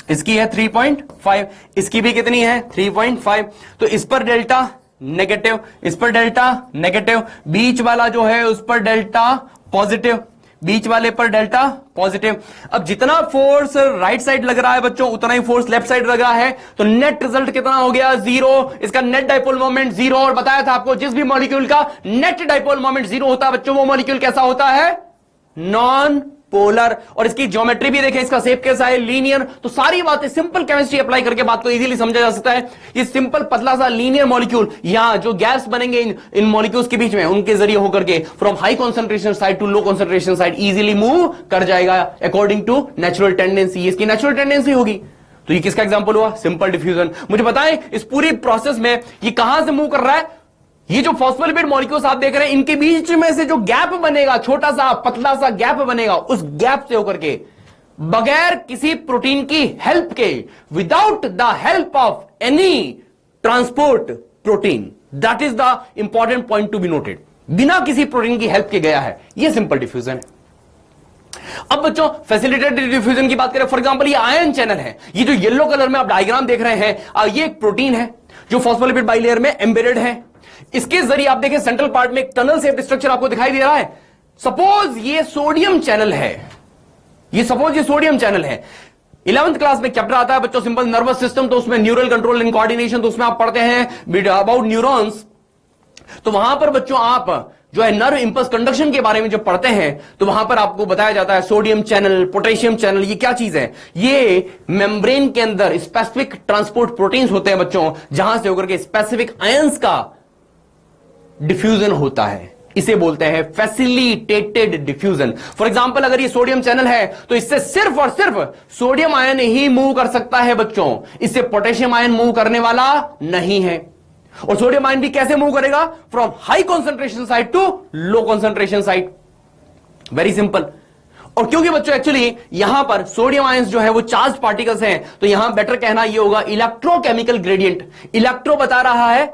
इसकी है 3.5, इसकी भी कितनी है? 3.5। तो इस पर डेल्टा नेगेटिव, इस पर डेल्टा नेगेटिव, बीच वाला जो है उस पर डेल्टा पॉजिटिव। बीच वाले पर डेल्टा पॉजिटिव। अब जितना फोर्स राइट साइड लग रहा है बच्चों उतना ही फोर्स लेफ्ट साइड लग रहा है, तो नेट रिजल्ट कितना हो गया? 0। इसका नेट डाइपोल मोमेंट 0। और बताया था आपको जिस भी मॉलिक्यूल का नेट डाइपोल मोमेंट 0 होता है बच्चों वो मॉलिक्यूल कैसा होता है? Non polar. और इसकी ज्योमेट्री भी देखें, इसका शेप कैसा है? लीनियर। तो सारी बातें सिंपल केमिस्ट्री अप्लाई करके बात को इजीली समझा जा सकता है। ये सिंपल पतला सा लीनियर मॉलिक्यूल, यहां जो गैस बनेंगे इन मॉलिक्यूल्स के बीच में उनके जरिए होकर के from high concentration side to low concentration side easily move कर जाएगा अकॉर्डिंग टू नेचुरल टेंडेंसी। इसकी नेचुरल टेंडेंसी होगी। तो ये किसका एग्जांपल हुआ? Simple diffusion. मुझे बताएं इस पूरी प्रोसेस में ये कहां से मूव कर रहा है? ये जो फॉस्फोलिपिड मॉलिक्यूल्स आप देख रहे हैं इनके बीच में से जो गैप बनेगा, छोटा सा पतला सा गैप बनेगा, उस गैप से होकर के बगैर किसी प्रोटीन की हेल्प के, without the help of any transport protein, that is the important point to be noted, बिना किसी प्रोटीन की हेल्प के गया है। यह सिंपल डिफ्यूजन है। अब बच्चों फैसिलिटेटेड डिफ्यूजन की बात करें, फॉर एग्जांपल ये आयन चैनल है। ये जो येलो कलर में आप डायग्राम देख रहे हैं, ये एक प्रोटीन है जो फॉस्फोलिपिड बाइलेयर में एम्बेडेड है। इसके जरिए आप देखें सेंट्रल पार्ट में एक टनल शेप स्ट्रक्चर आपको दिखाई दे रहा है। सपोज ये सोडियम चैनल है, ये सोडियम चैनल है। 11th क्लास में चैप्टर आता है बच्चों सिंपल नर्वस सिस्टम, तो उसमें न्यूरल कंट्रोल एंड कोऑर्डिनेशन, तो उसमें आप पढ़ते हैं अबाउट न्यूरॉन्स। तो वहां पर बच्चों आप जो है नर्व इंपल्स कंडक्शन के बारे में जब पढ़ते हैं तो वहां पर आपको बताया जाता है सोडियम चैनल, पोटेशियम चैनल, ये क्या चीज है? ये मेम्ब्रेन के अंदर स्पेसिफिक ट्रांसपोर्ट प्रोटीन्स होते हैं बच्चों, जहां से होकर के स्पेसिफिक आयंस का डिफ्यूजन होता है। इसे बोलते हैं फैसिलिटेटेड डिफ्यूजन। फॉर एग्जांपल अगर ये सोडियम चैनल है तो इससे सिर्फ और सिर्फ सोडियम आयन ही मूव कर सकता है बच्चों, इससे पोटेशियम आयन मूव करने वाला नहीं है। और सोडियम आयन भी कैसे मूव करेगा? From high concentration side to low concentration side. Very simple. और क्योंकि बच्चों एक्चुअली यहां पर सोडियम आयंस जो है वो चार्ज पार्टिकल्स हैं, तो यहां बेटर कहना ये होगा इलेक्ट्रोकेमिकल ग्रेडियंट। इलेक्ट्रो बता रहा है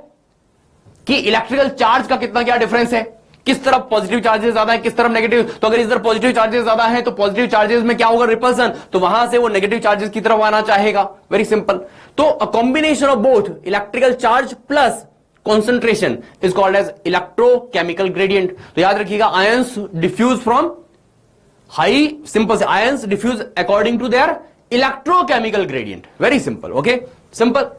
कि इलेक्ट्रिकल चार्ज का कितना क्या डिफरेंस है, किस तरफ पॉजिटिव चार्जेस ज्यादा है, किस तरफ नेगेटिव। तो अगर इधर पॉजिटिव चार्जेस ज्यादा है तो पॉजिटिव चार्जेस में क्या होगा? रिपल्सन। तो वहां से वो नेगेटिव चार्जेस की तरफ आना चाहेगा। Very simple. तो a combination of both electrical charge plus concentration is called as electrochemical gradient. तो याद रखिएगा ions diffuse from high, simple से ions diffuse according to their electrochemical gradient. Very simple. Okay simple.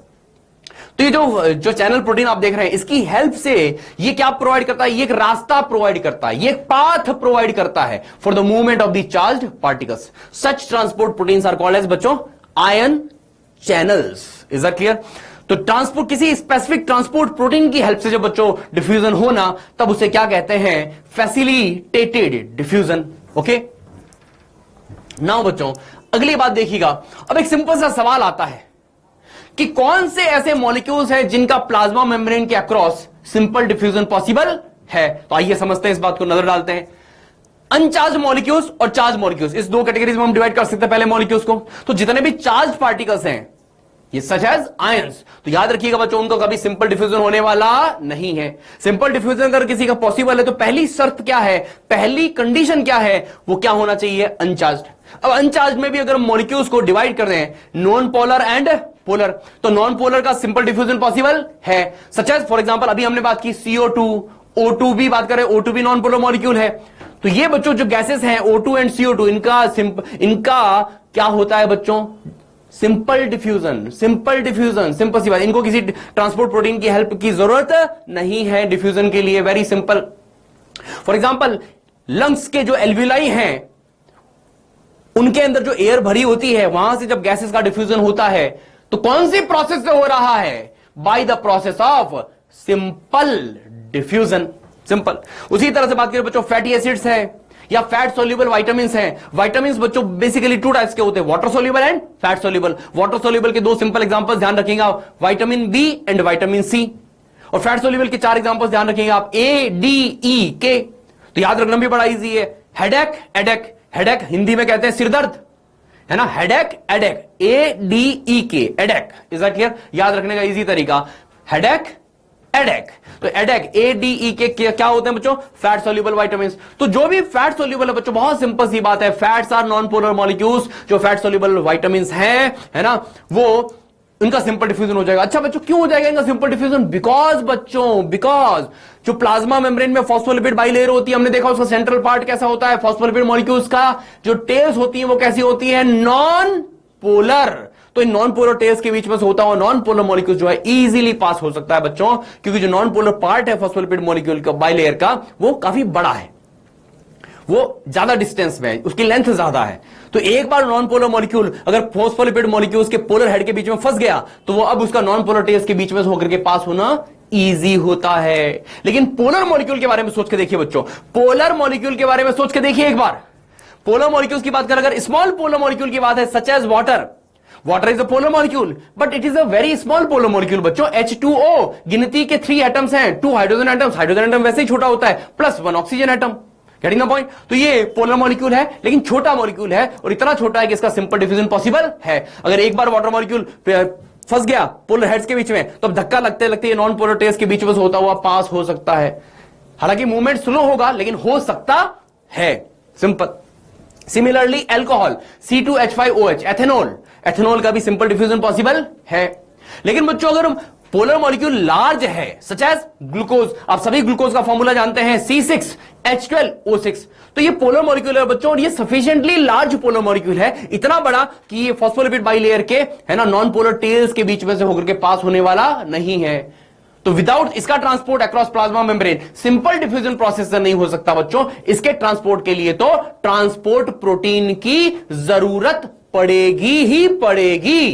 तो ये जो channel protein आप देख रहे हैं इसकी हेल्प से ये क्या प्रोवाइड करता है? ये एक रास्ता प्रोवाइड करता है, ये एक पाथ प्रोवाइड करता है for the movement of the charged particles. Such transport proteins are called as बच्चों ion channels. Is that clear? तो ट्रांसपोर्ट, किसी स्पेसिफिक ट्रांसपोर्ट प्रोटीन की हेल्प से जब बच्चों डिफ्यूजन होना तब उसे क्या कहते हैं? Facilitated diffusion. ओके नाउ बच्चों अगली बात देखिएगा। अब एक सिंपल सा सवाल आता है कि कौन से ऐसे मॉलिक्यूल्स हैं जिनका प्लाज्मा मेम्ब्रेन के अक्रॉस सिंपल डिफ्यूजन पॉसिबल है। तो आइए समझते हैं, इस बात को नजर डालते हैं। अनचार्ज मॉलिक्यूल्स और चार्ज मॉलिक्यूल्स, इस दो कैटेगरीज में हम डिवाइड कर सकते हैं पहले मॉलिक्यूल्स को। तो जितने भी चार्ज पार्टिकल्स हैं ये सच एज आयंस, तो याद रखिएगा बच्चों उनका कभी सिंपल डिफ्यूजन होने वाला नहीं है। सिंपल डिफ्यूजन अगर किसी का पॉसिबल है तो पहली शर्त क्या है, पहली कंडीशन क्या है? वो क्या होना चाहिए? अनचार्ज। अब अनचार्ज में भी अगर मॉलिक्यूल्स को डिवाइड कर दें नॉन पोलर एंड पोलर, तो नॉन पोलर का सिंपल डिफ्यूजन पॉसिबल है। सच एज फॉर एग्जांपल अभी हमने बात की CO2, O2 भी बात करें, O2 भी नॉन पोलर मॉलिक्यूल है। तो ये बच्चों जो गैसेस हैं O2 एंड CO2 इनका क्या होता है बच्चों? Simple diffusion. Simple diffusion, simple सी बात, इनको किसी ट्रांसपोर्ट प्रोटीन की हेल्प की जरूरत नहीं है डिफ्यूजन के लिए। Very simple. For example lungs के जो एल्विलाई हैं उनके अंदर जो एयर भरी होती है, वहां से जब गैसेस का डिफ्यूजन होता है तो कौन सी प्रोसेस से हो रहा है? By the process of simple diffusion. Simple. उसी तरह से बात करें बच्चों फैटी एसिड्स हैं या फैट सोल्यूबल विटामिन्स हैं। विटामिन्स बच्चों बेसिकली टू टाइप्स के होते हैं, water soluble and fat soluble. Water soluble के दो सिंपल एग्जांपल्स ध्यान रखिएगा, vitamin B and vitamin C. और फैट सोल्यूबल के 4 एग्जांपल्स ध्यान रखिएगा आप, ADE, तो याद रखना भी बड़ा इजी है। हेडेक, एडेक, हेडेक हिंदी में कहते हैं सिरदर्द, है ना? हेडेक, एडेक, ADEK, एडेक। Is that clear? याद रखने का इजी तरीका, हेडेक, एडेक। तो एडेक, ADEK क्या होते हैं बच्चों? Fat soluble vitamins. तो जो भी फैट सोल्यूबल है बच्चों, बहुत सिंपल सी बात है, fats are non polar molecules. जो फैट सोल्यूबल विटामिन्स हैं, है ना, वो इनका सिंपल डिफ्यूजन हो जाएगा। अच्छा बच्चों, क्यों हो जाएगा इनका सिंपल डिफ्यूजन? बिकॉज जो प्लाज्मा मेम्ब्रेन में फॉस्फोलिपिड बाइलेयर होती है, हमने देखा उसका सेंट्रल पार्ट कैसा होता है, फॉस्फोलिपिड मॉलिक्यूल्स का जो टेल्स होती है वो कैसी होती है, नॉन पोलर। तो इन नॉन पोलर टेल्स के बीच में से होता हुआ नॉन पोलर मॉलिक्यूल जो है इजीली पास हो सकता है बच्चों, क्योंकि जो नॉन पोलर पार्ट है फॉस्फोलिपिड मॉलिक्यूल का बाइलेयर का वो काफी बड़ा है, वो ज्यादा डिस्टेंस में है, उसकी लेंथ ज्यादा है। तो एक बार नॉन पोलर मॉलिक्यूल अगर फॉस्फोलिपिड मॉलिक्यूल्स के पोलर हेड के बीच में फंस गया तो वो अब उसका नॉन पोलर टेल्स के बीच में होकर के पास होना इजी होता है। लेकिन पोलर मॉलिक्यूल के बारे में सोच के देखिए बच्चों, पोलर मॉलिक्यूल के बारे में सोच के देखिए एक बार। पोलर मॉलिक्यूल्स की बात करें, अगर स्मॉल पोलर मॉलिक्यूल की बात है, such as water, water is a polar molecule but it is a very small polar molecule बच्चों। H2O गिनती के 3 एटम्स हैं, 2 हाइड्रोजन एटम्स, हाइड्रोजन एटम वैसे ही छोटा होता है, plus 1 oxygen atom. Getting the point? तो ये पोलर मॉलिक्यूल है लेकिन छोटा मॉलिक्यूल है, और इतना छोटा है कि इसका सिंपल डिफ्यूजन पॉसिबल है। अगर एक बार वाटर मॉलिक्यूल फंस गया पोलर हेड्स के बीच में तो अब धक्का लगते लगते नॉन पोलर टेल्स के बीच में से होता हुआ पास हो सकता है। हालांकि मूवमेंट स्लो होगा लेकिन हो सकता है, simple. Similarly alcohol C2H5OH, ethanol, ethanol का भी सिंपल डिफ्यूजन पॉसिबल है। लेकिन बच्चों अगर पोलर मॉलिक्यूल लार्ज है, सच एज ग्लूकोज, आप सभी ग्लूकोज का फॉर्मूला जानते हैं C6H12O6, तो ये पोलर मॉलिक्यूल है बच्चों, और ये सफिशिएंटली लार्ज पोलर मॉलिक्यूल है, इतना बड़ा कि ये फॉस्फोलिपिड बाइलेयर के है ना नॉन पोलर टेल्स के बीच में से होकर के पास होने वाला नहीं है। तो विदाउट इसका transport across plasma membrane simple diffusion process नहीं हो सकता बच्चों। इसके ट्रांसपोर्ट के लिए तो ट्रांसपोर्ट प्रोटीन की जरूरत पड़ेगी ही पड़ेगी।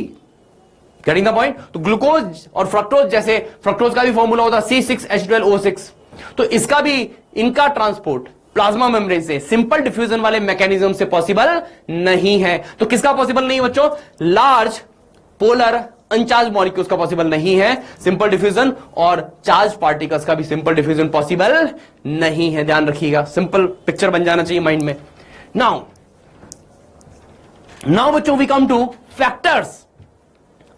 Getting the point? तो ग्लूकोज और फ्रक्टोज, जैसे फ्रक्टोज का भी फॉर्मूला होता है C6H12O6, तो इसका भी इनका ट्रांसपोर्ट प्लाज्मा मेम्ब्रेन से सिंपल डिफ्यूजन वाले मैकेनिज्म से पॉसिबल नहीं है। तो किसका पॉसिबल नहीं है बच्चों? लार्ज पोलर अनचार्ज मॉलिक्यूल्स का पॉसिबल नहीं है सिंपल डिफ्यूजन, और चार्ज पार्टिकल्स का भी सिंपल डिफ्यूजन पॉसिबल नहीं है। ध्यान रखिएगा, सिंपल पिक्चर बन जाना चाहिए माइंड में। नाउ बच्चों we come to factors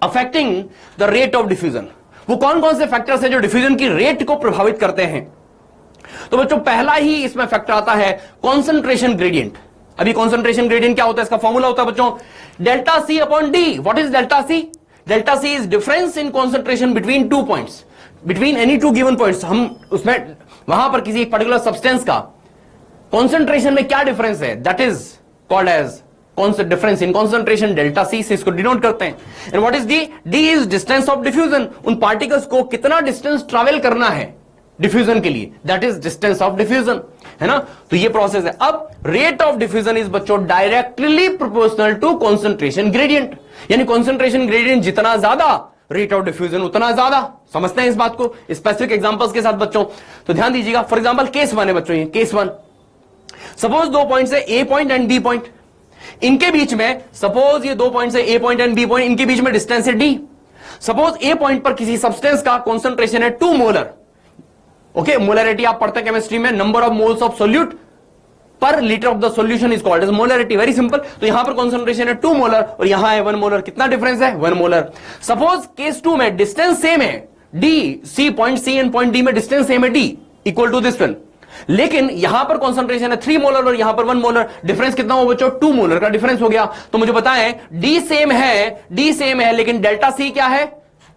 affecting the rate of diffusion. वो कौन कौन से फैक्टर्स हैं जो डिफ्यूजन की रेट को प्रभावित करते हैं? तो बच्चों पहला ही इसमें फैक्टर आता है कॉन्सेंट्रेशन ग्रेडियंट। अभी कॉन्सेंट्रेशन ग्रेडियंट क्या होता है? इसका फॉर्मूला होता है बच्चों delta C upon D. What is delta C? Delta C is difference in concentration between 2 points, between any 2 given points. हम उसमें वहां पर किसी एक पर्टिकुलर सब्सटेंस का कॉन्सेंट्रेशन में क्या डिफरेंस है, that is called as difference in concentration, delta C से इसको डिनोट करते हैं। And what is D? D is distance of diffusion. उन पार्टिकल्स को कितना डिस्टेंस ट्रैवल करना है डिफ्यूजन के लिए, that is distance of diffusion, है ना। तो ये प्रोसेस है। अब रेट ऑफ डिफ्यूजन इज बच्चों directly proportional to concentration gradient, यानी कॉन्सेंट्रेशन ग्रेडियंट जितना ज्यादा रेट ऑफ डिफ्यूजन उतना ज्यादा। समझते हैं इस बात को स्पेसिफिक एग्जांपल्स के साथ बच्चों। तो ध्यान दीजिएगा, फॉर एग्जांपल केस 1 है बच्चों, ये केस 1। सपोज 2 पॉइंट्स है, A point and B point, इनके बीच में सपोज ये 2 पॉइंट्स है, A point and B point, इनके बीच में डिस्टेंस है D। सपोज A पॉइंट पर किसी सब्सटेंस का कॉन्सेंट्रेशन है 2 मोलर। ओके, मोलरिटी आप पढ़ते हैं केमिस्ट्री में, number of moles of solute पर litre of the solution is called as molarity. Very simple. तो यहां पर कॉन्सेंट्रेशन है 2 मोलर और यहां है 1 मोलर। कितना डिफरेंस है? 1 मोलर। सपोज केस 2 में डिस्टेंस सेम है, point C and point D में डिस्टेंस सेम है D equal to this one, लेकिन यहां पर कॉन्सेंट्रेशन है 3 मोलर और यहां पर 1 मोलर। डिफरेंस कितना हो बच्चों? 2 मोलर का डिफरेंस हो गया। तो मुझे बताएं D सेम है लेकिन डेल्टा C क्या है?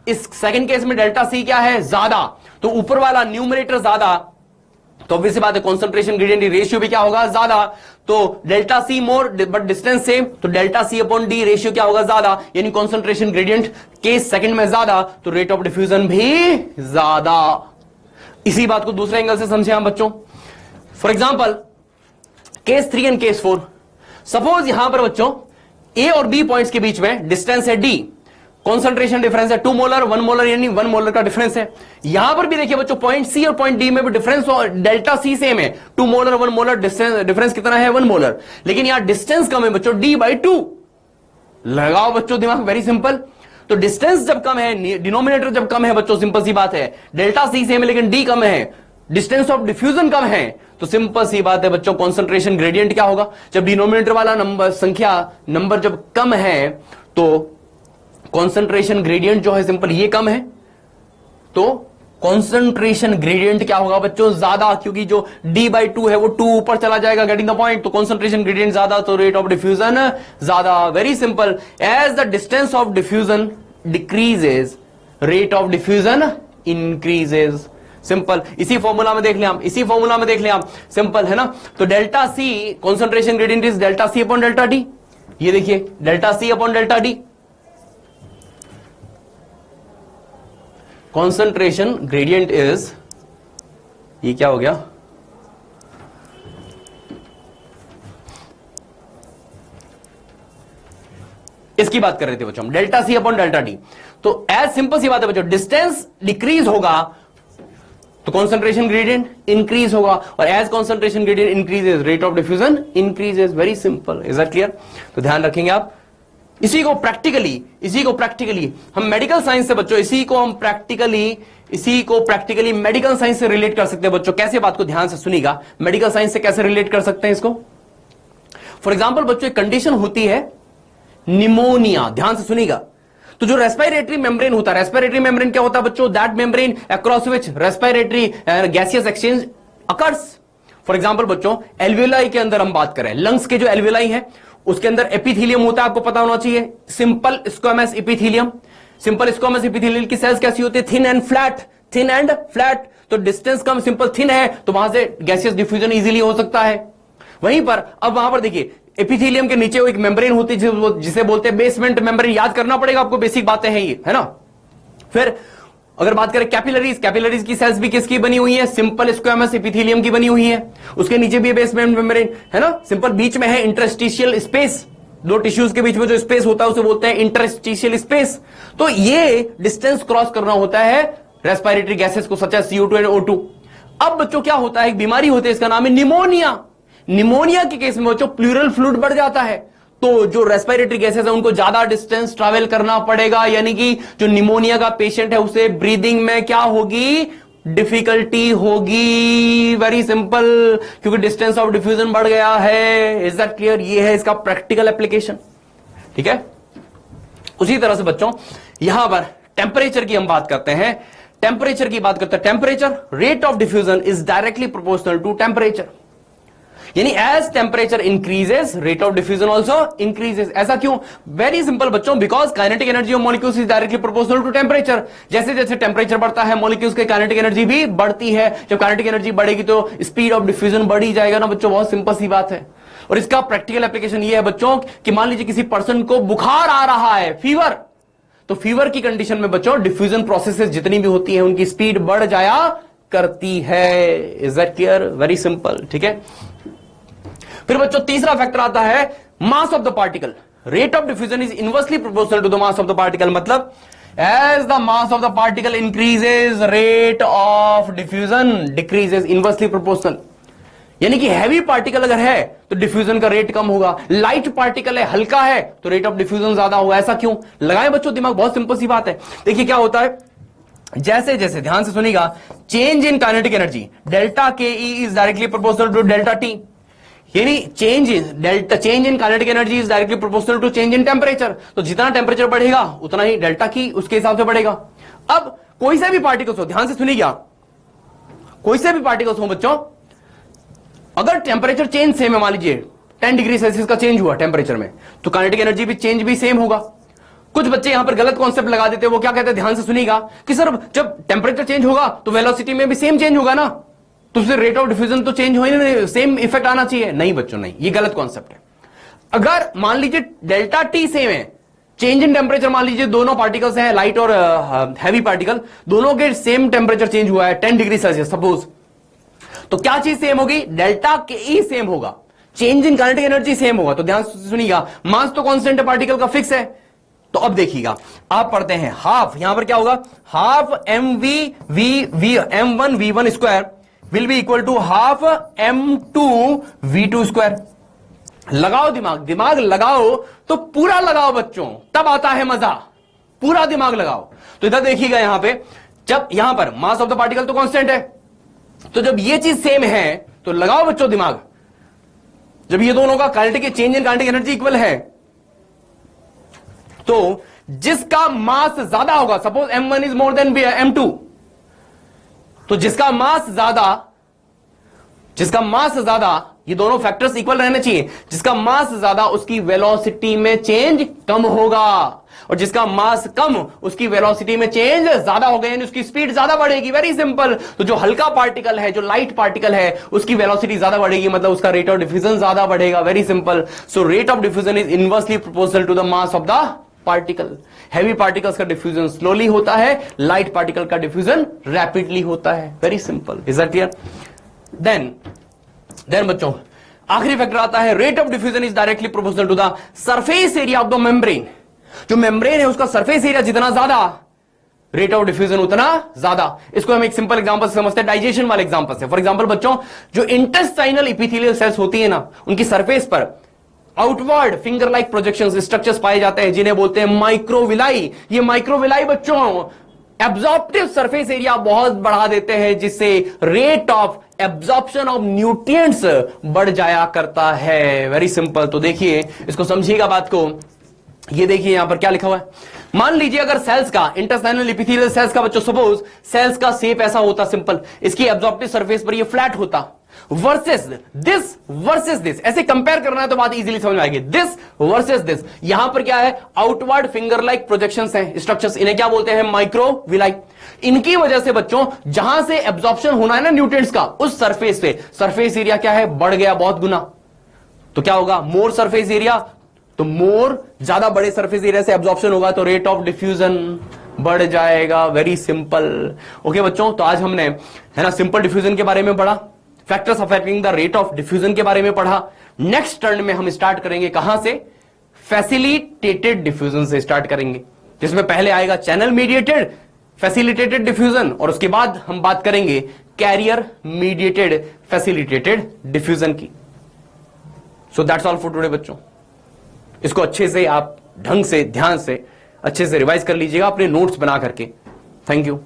इस सेकंड केस में डेल्टा C क्या है? ज्यादा। तो ऊपर वाला न्यूमरेटर ज्यादा, तो ऑब्वियस सी बात है कॉन्सेंट्रेशन ग्रेडियंट रेशियो भी क्या होगा? ज्यादा। तो delta C more but distance same, तो delta C upon D ratio क्या होगा? ज्यादा। यानी कॉन्सेंट्रेशन ग्रेडियंट केस सेकंड में ज्यादा तो रेट ऑफ डिफ्यूजन भी ज्यादा। इसी बात को दूसरे एंगल से समझे हम बच्चों। For example case 3 and case 4। Suppose यहां पर बच्चों A और B पॉइंट्स के बीच में डिस्टेंस है D, कॉन्सेंट्रेशन डिफरेंस है 2 मोलर 1 मोलर, यानी 1 मोलर का डिफरेंस है। यहां पर भी देखिए बच्चों पॉइंट C और पॉइंट D में भी डिफरेंस डेल्टा C सेम है, 2 मोलर 1 मोलर, डिफरेंस कितना है? 1 मोलर। लेकिन यहां डिस्टेंस कम है बच्चों, D/2। लगाओ बच्चों दिमाग, वेरी सिंपल। तो डिस्टेंस जब कम है, डिनोमिनेटर जब कम है बच्चों, सिंपल सी बात है डेल्टा C सेम है लेकिन D कम है, डिस्टेंस ऑफ डिफ्यूजन कम है, तो सिंपल सी बात है बच्चों कॉन्सेंट्रेशन ग्रेडियंट क्या होगा? जब डिनोमिनेटर वाला नंबर जब कम है तो कॉन्सेंट्रेशन ग्रेडियंट जो है सिंपल ये कम है, तो कॉन्सेंट्रेशन ग्रेडियंट क्या होगा बच्चों? ज्यादा, क्योंकि जो D/2 है वो 2 ऊपर चला जाएगा। Getting the point? तो कॉन्सेंट्रेशन ग्रेडियंट ज्यादा तो रेट ऑफ डिफ्यूजन ज्यादा। Very simple. As the distance of diffusion decreases, rate of diffusion increases. Simple, इसी फॉर्मूला में देख लें हम, इसी फॉर्मूला में देख लें हम, सिंपल है ना। तो delta C concentration gradient is delta C upon delta D. ये देखिए delta C upon delta D, concentration gradient is, ये क्या हो गया, इसकी बात कर रहे थे बच्चों हम, delta C upon delta D. तो एज सिंपल सी बात है बच्चों, डिस्टेंस डिक्रीज होगा तो कॉन्सेंट्रेशन ग्रेडियंट इंक्रीज होगा, और as concentration gradient increases rate of diffusion increases. Very simple, is that clear? तो ध्यान रखेंगे आप, इसी को प्रैक्टिकली हम मेडिकल साइंस से बच्चों, इसी को प्रैक्टिकली मेडिकल साइंस से रिलेट कर सकते हैं बच्चों। कैसे? बात को ध्यान से सुनिएगा, मेडिकल साइंस से कैसे रिलेट कर सकते हैं इसको। फॉर एग्जाम्पल बच्चों, एक कंडीशन होती है निमोनिया, ध्यान से सुनिएगा। तो जो रेस्पिरेटरी मेम्ब्रेन होता है, रेस्पिरेटरी मेम्ब्रेन क्या होता है बच्चों? That membrane across which respiratory gaseous exchange occurs. For example बच्चों, एल्वियोलाई के अंदर हम बात करें, लंग्स के जो एल्वियोलाई है उसके अंदर एपिथेलियम होता है, आपको पता होना चाहिए, simple squamous epithelium. Simple squamous epithelium की सेल्स कैसी होती है? Thin and flat. तो डिस्टेंस कम, सिंपल थिन है, तो वहां से गैसियस डिफ्यूजन इजीली हो सकता है। वहीं पर अब वहां पर देखिए, एपिथेलियम के नीचे एक मेम्ब्रेन होती है जिसे बोलते हैं बेसमेंट मेम्ब्रेन। याद करना पड़ेगा आपको, बेसिक बातें हैं ये, है ना। फिर अगर बात करें कैपिलरीज की सेल्स भी किसकी बनी हुई है? सिंपल स्क्वामस एपिथेलियम की बनी हुई है। उसके नीचे भी बेसमेंट मेम्ब्रेन है ना, सिंपल। बीच में है इंटरस्टिशियल स्पेस, दो टिश्यूज के बीच में जो स्पेस होता है उसे बोलते हैं इंटरस्टिशियल स्पेस। तो ये डिस्टेंस क्रॉस करना होता है रेस्पिरेटरी गैसेस को, such as CO2 and O2। अब बच्चों क्या होता है, एक बीमारी होती है, इसका नाम है निमोनिया। निमोनिया के केस में बच्चों प्लूरल फ्लूइड बढ़ जाता है, तो जो रेस्पिरेटरी गैसेस है उनको ज्यादा डिस्टेंस ट्रैवल करना पड़ेगा, यानी कि जो निमोनिया का पेशेंट है उसे ब्रीदिंग में क्या होगी? डिफिकल्टी होगी। वेरी सिंपल, क्योंकि डिस्टेंस ऑफ डिफ्यूजन बढ़ गया है। Is that clear? ये है इसका प्रैक्टिकल एप्लीकेशन, ठीक है। उसी तरह से बच्चों यहां पर टेम्परेचर की हम बात करते हैं, temperature rate of diffusion is directly proportional to temperature, यानी as temperature increases rate of diffusion also increases. ऐसा क्यों? वेरी सिंपल बच्चों, because kinetic energy of molecules is directly proportional to temperature. जैसे जैसे टेम्परेचर बढ़ता है मॉलिक्यूल्स के kinetic energy भी बढ़ती है। जब काइनेटिक एनर्जी बढ़ेगी तो स्पीड ऑफ डिफ्यूजन बढ़ ही जाएगा ना बच्चों, बहुत सिंपल सी बात है। और इसका प्रैक्टिकल एप्लीकेशन ये है बच्चों कि मान लीजिए किसी पर्सन को बुखार आ रहा है, फीवर, तो फीवर की कंडीशन में बच्चों डिफ्यूजन प्रोसेसेस जितनी भी होती है उनकी स्पीड बढ़ जाया करती है। Is that clear? Very simple, ठीक है। फिर बच्चों तीसरा फैक्टर आता है mass of the particle. Rate of diffusion is inversely proportional to the mass of the particle, मतलब as the mass of the particle increases rate of diffusion decreases, inversely proportional. यानी कि हैवी पार्टिकल अगर है तो diffusion का rate कम होगा, light particle है, हल्का है, तो रेट ऑफ डिफ्यूजन ज्यादा होगा। ऐसा क्यों? लगाएं बच्चों दिमाग, बहुत सिंपल सी बात है। देखिए क्या होता है, जैसे जैसे ध्यान से सुनिएगा, change in kinetic energy delta K E is directly proportional to delta T, यानी change in kinetic energy is directly proportional to change in temperature. तो जितना टेम्परेचर बढ़ेगा उतना ही डेल्टा की उसके हिसाब से बढ़ेगा। अब कोई से भी पार्टिकल्स हो, ध्यान से सुनिएगा, कोई से भी पार्टिकल्स हो बच्चों, अगर टेम्परेचर चेंज सेम है, मान लीजिए 10 डिग्री सेल्सियस का चेंज हुआ टेम्परेचर में, तो काइनेटिक एनर्जी भी चेंज भी सेम होगा। कुछ बच्चे यहां पर गलत कॉन्सेप्ट लगा देते हैं, वो क्या कहते हैं, ध्यान से सुनिएगा, कि सर जब टेम्परेचर चेंज होगा तो वेलोसिटी में भी सेम चेंज होगा ना, तो उससे रेट ऑफ डिफ्यूजन तो चेंज हो ही नहीं, सेम इफेक्ट आना चाहिए। नहीं बच्चों, नहीं, ये गलत कॉन्सेप्ट है। अगर मान लीजिए डेल्टा टी सेम है, चेंज इन टेम्परेचर मान लीजिए दोनों पार्टिकल्स हैं, लाइट और हैवी पार्टिकल, दोनों के सेम टेम्परेचर चेंज हुआ है 10 डिग्री सेल्सियस सपोज, तो क्या चीज सेम होगी? डेल्टा के ई सेम होगा, change in kinetic energy same होगा। तो ध्यान से सुनिएगा, मास तो कांस्टेंट है, पार्टिकल का फिक्स है। तो अब देखिएगा, आप पढ़ते हैं हाफ, यहां पर क्या होगा, half m1 v1 square will be equal to half m2 v2 square. लगाओ दिमाग, दिमाग लगाओ तो पूरा लगाओ बच्चों, तब आता है मजा, पूरा दिमाग लगाओ। तो इधर देखिएगा, यहां पे जब यहां पर मास ऑफ द पार्टिकल तो कांस्टेंट है, तो जब ये चीज सेम है तो लगाओ बच्चों दिमाग, जब ये दोनों का kinetic change in kinetic energy equal है, तो जिसका मास ज्यादा होगा, suppose m1 is more than m2, तो जिसका मास ज्यादा ये दोनों फैक्टर्स इक्वल रहने चाहिए। जिसका मास ज्यादा उसकी वेलोसिटी में चेंज कम होगा, और जिसका मास कम उसकी वेलोसिटी में चेंज ज्यादा होगा, यानी उसकी स्पीड ज्यादा बढ़ेगी। Very simple. तो जो हल्का पार्टिकल है, जो लाइट पार्टिकल है, उसकी वेलोसिटी ज्यादा बढ़ेगी, मतलब उसका रेट ऑफ डिफ्यूजन ज्यादा बढ़ेगा। Very simple. So rate of diffusion is inversely proportional to the mass of the particle. Heavy particles का डिफ्यूजन स्लोली होता है, लाइट पार्टिकल का डिफ्यूजन रैपिडली होता है। Very simple. Is that clear? Then बच्चों आखिरी फैक्टर आता है, rate of diffusion is directly proportional to the surface area of the membrane. जो मेम्ब्रेन है उसका सरफेस एरिया जितना ज्यादा, रेट ऑफ डिफ्यूजन उतना ज्यादा। इसको हम एक सिंपल एग्जांपल से समझते हैं, डाइजेशन वाले एग्जांपल से। फॉर एग्जांपल बच्चों, जो इंटेस्टाइनल एपिथेलियल सेल्स होती है ना, उनकी सरफेस पर outward finger like projections structures पाए जाते हैं, जिन्हें बोलते हैं माइक्रोविलाई। ये माइक्रोविलाई बच्चों एब्जॉर्प्टिव सरफेस एरिया बहुत बढ़ा देते हैं, जिससे rate of absorption of nutrients बढ़ जाया करता है। Very simple. तो देखिए, इसको समझिएगा बात को। ये देखिए यहां पर क्या लिखा हुआ है। मान लीजिए अगर सेल्स का, इंटेस्टाइनल एपिथेलियल सेल्स का बच्चों, सपोज सेल्स का शेप ऐसा होता, सिंपल, इसकी एब्जॉर्प्टिव सरफेस पर ये फ्लैट होता, वर्सेस दिस। ऐसे कंपेयर करना है तो बात इजीली समझ में आएगी। This versus this. यहां पर क्या है, आउटवर्ड फिंगर लाइक प्रोजेक्शंस हैं, स्ट्रक्चर्स, इन्हें क्या बोलते हैं, माइक्रोविलाई। इनकी वजह से बच्चों जहां से एब्जॉर्प्शन होना है ना न्यूट्रिएंट्स का, उस सरफेस पे सरफेस एरिया क्या है, बढ़ गया बहुत गुना। तो क्या होगा, मोर सरफेस एरिया, तो मोर ज्यादा बड़े सरफेस एरिया से एब्जॉर्प्शन होगा, तो रेट ऑफ डिफ्यूजन बढ़ जाएगा। Very simple. ओके बच्चों, तो आज हमने है ना सिंपल डिफ्यूजन के बारे में पढ़ा, factors affecting the rate of diffusion के बारे में पढ़ा। नेक्स्ट टर्न में हम स्टार्ट करेंगे कहां से, फैसिलिटेटेड डिफ्यूजन से स्टार्ट करेंगे, जिसमें पहले आएगा चैनल मीडिएटेड फैसिलिटेटेड डिफ्यूजन, और उसके बाद हम बात करेंगे कैरियर मीडिएटेड फैसिलिटेटेड डिफ्यूजन की। So that's all for today बच्चों। इसको अच्छे से आप ढंग से, ध्यान से, अच्छे से रिवाइज कर लीजिएगा अपने नोट्स बना करके। Thank you.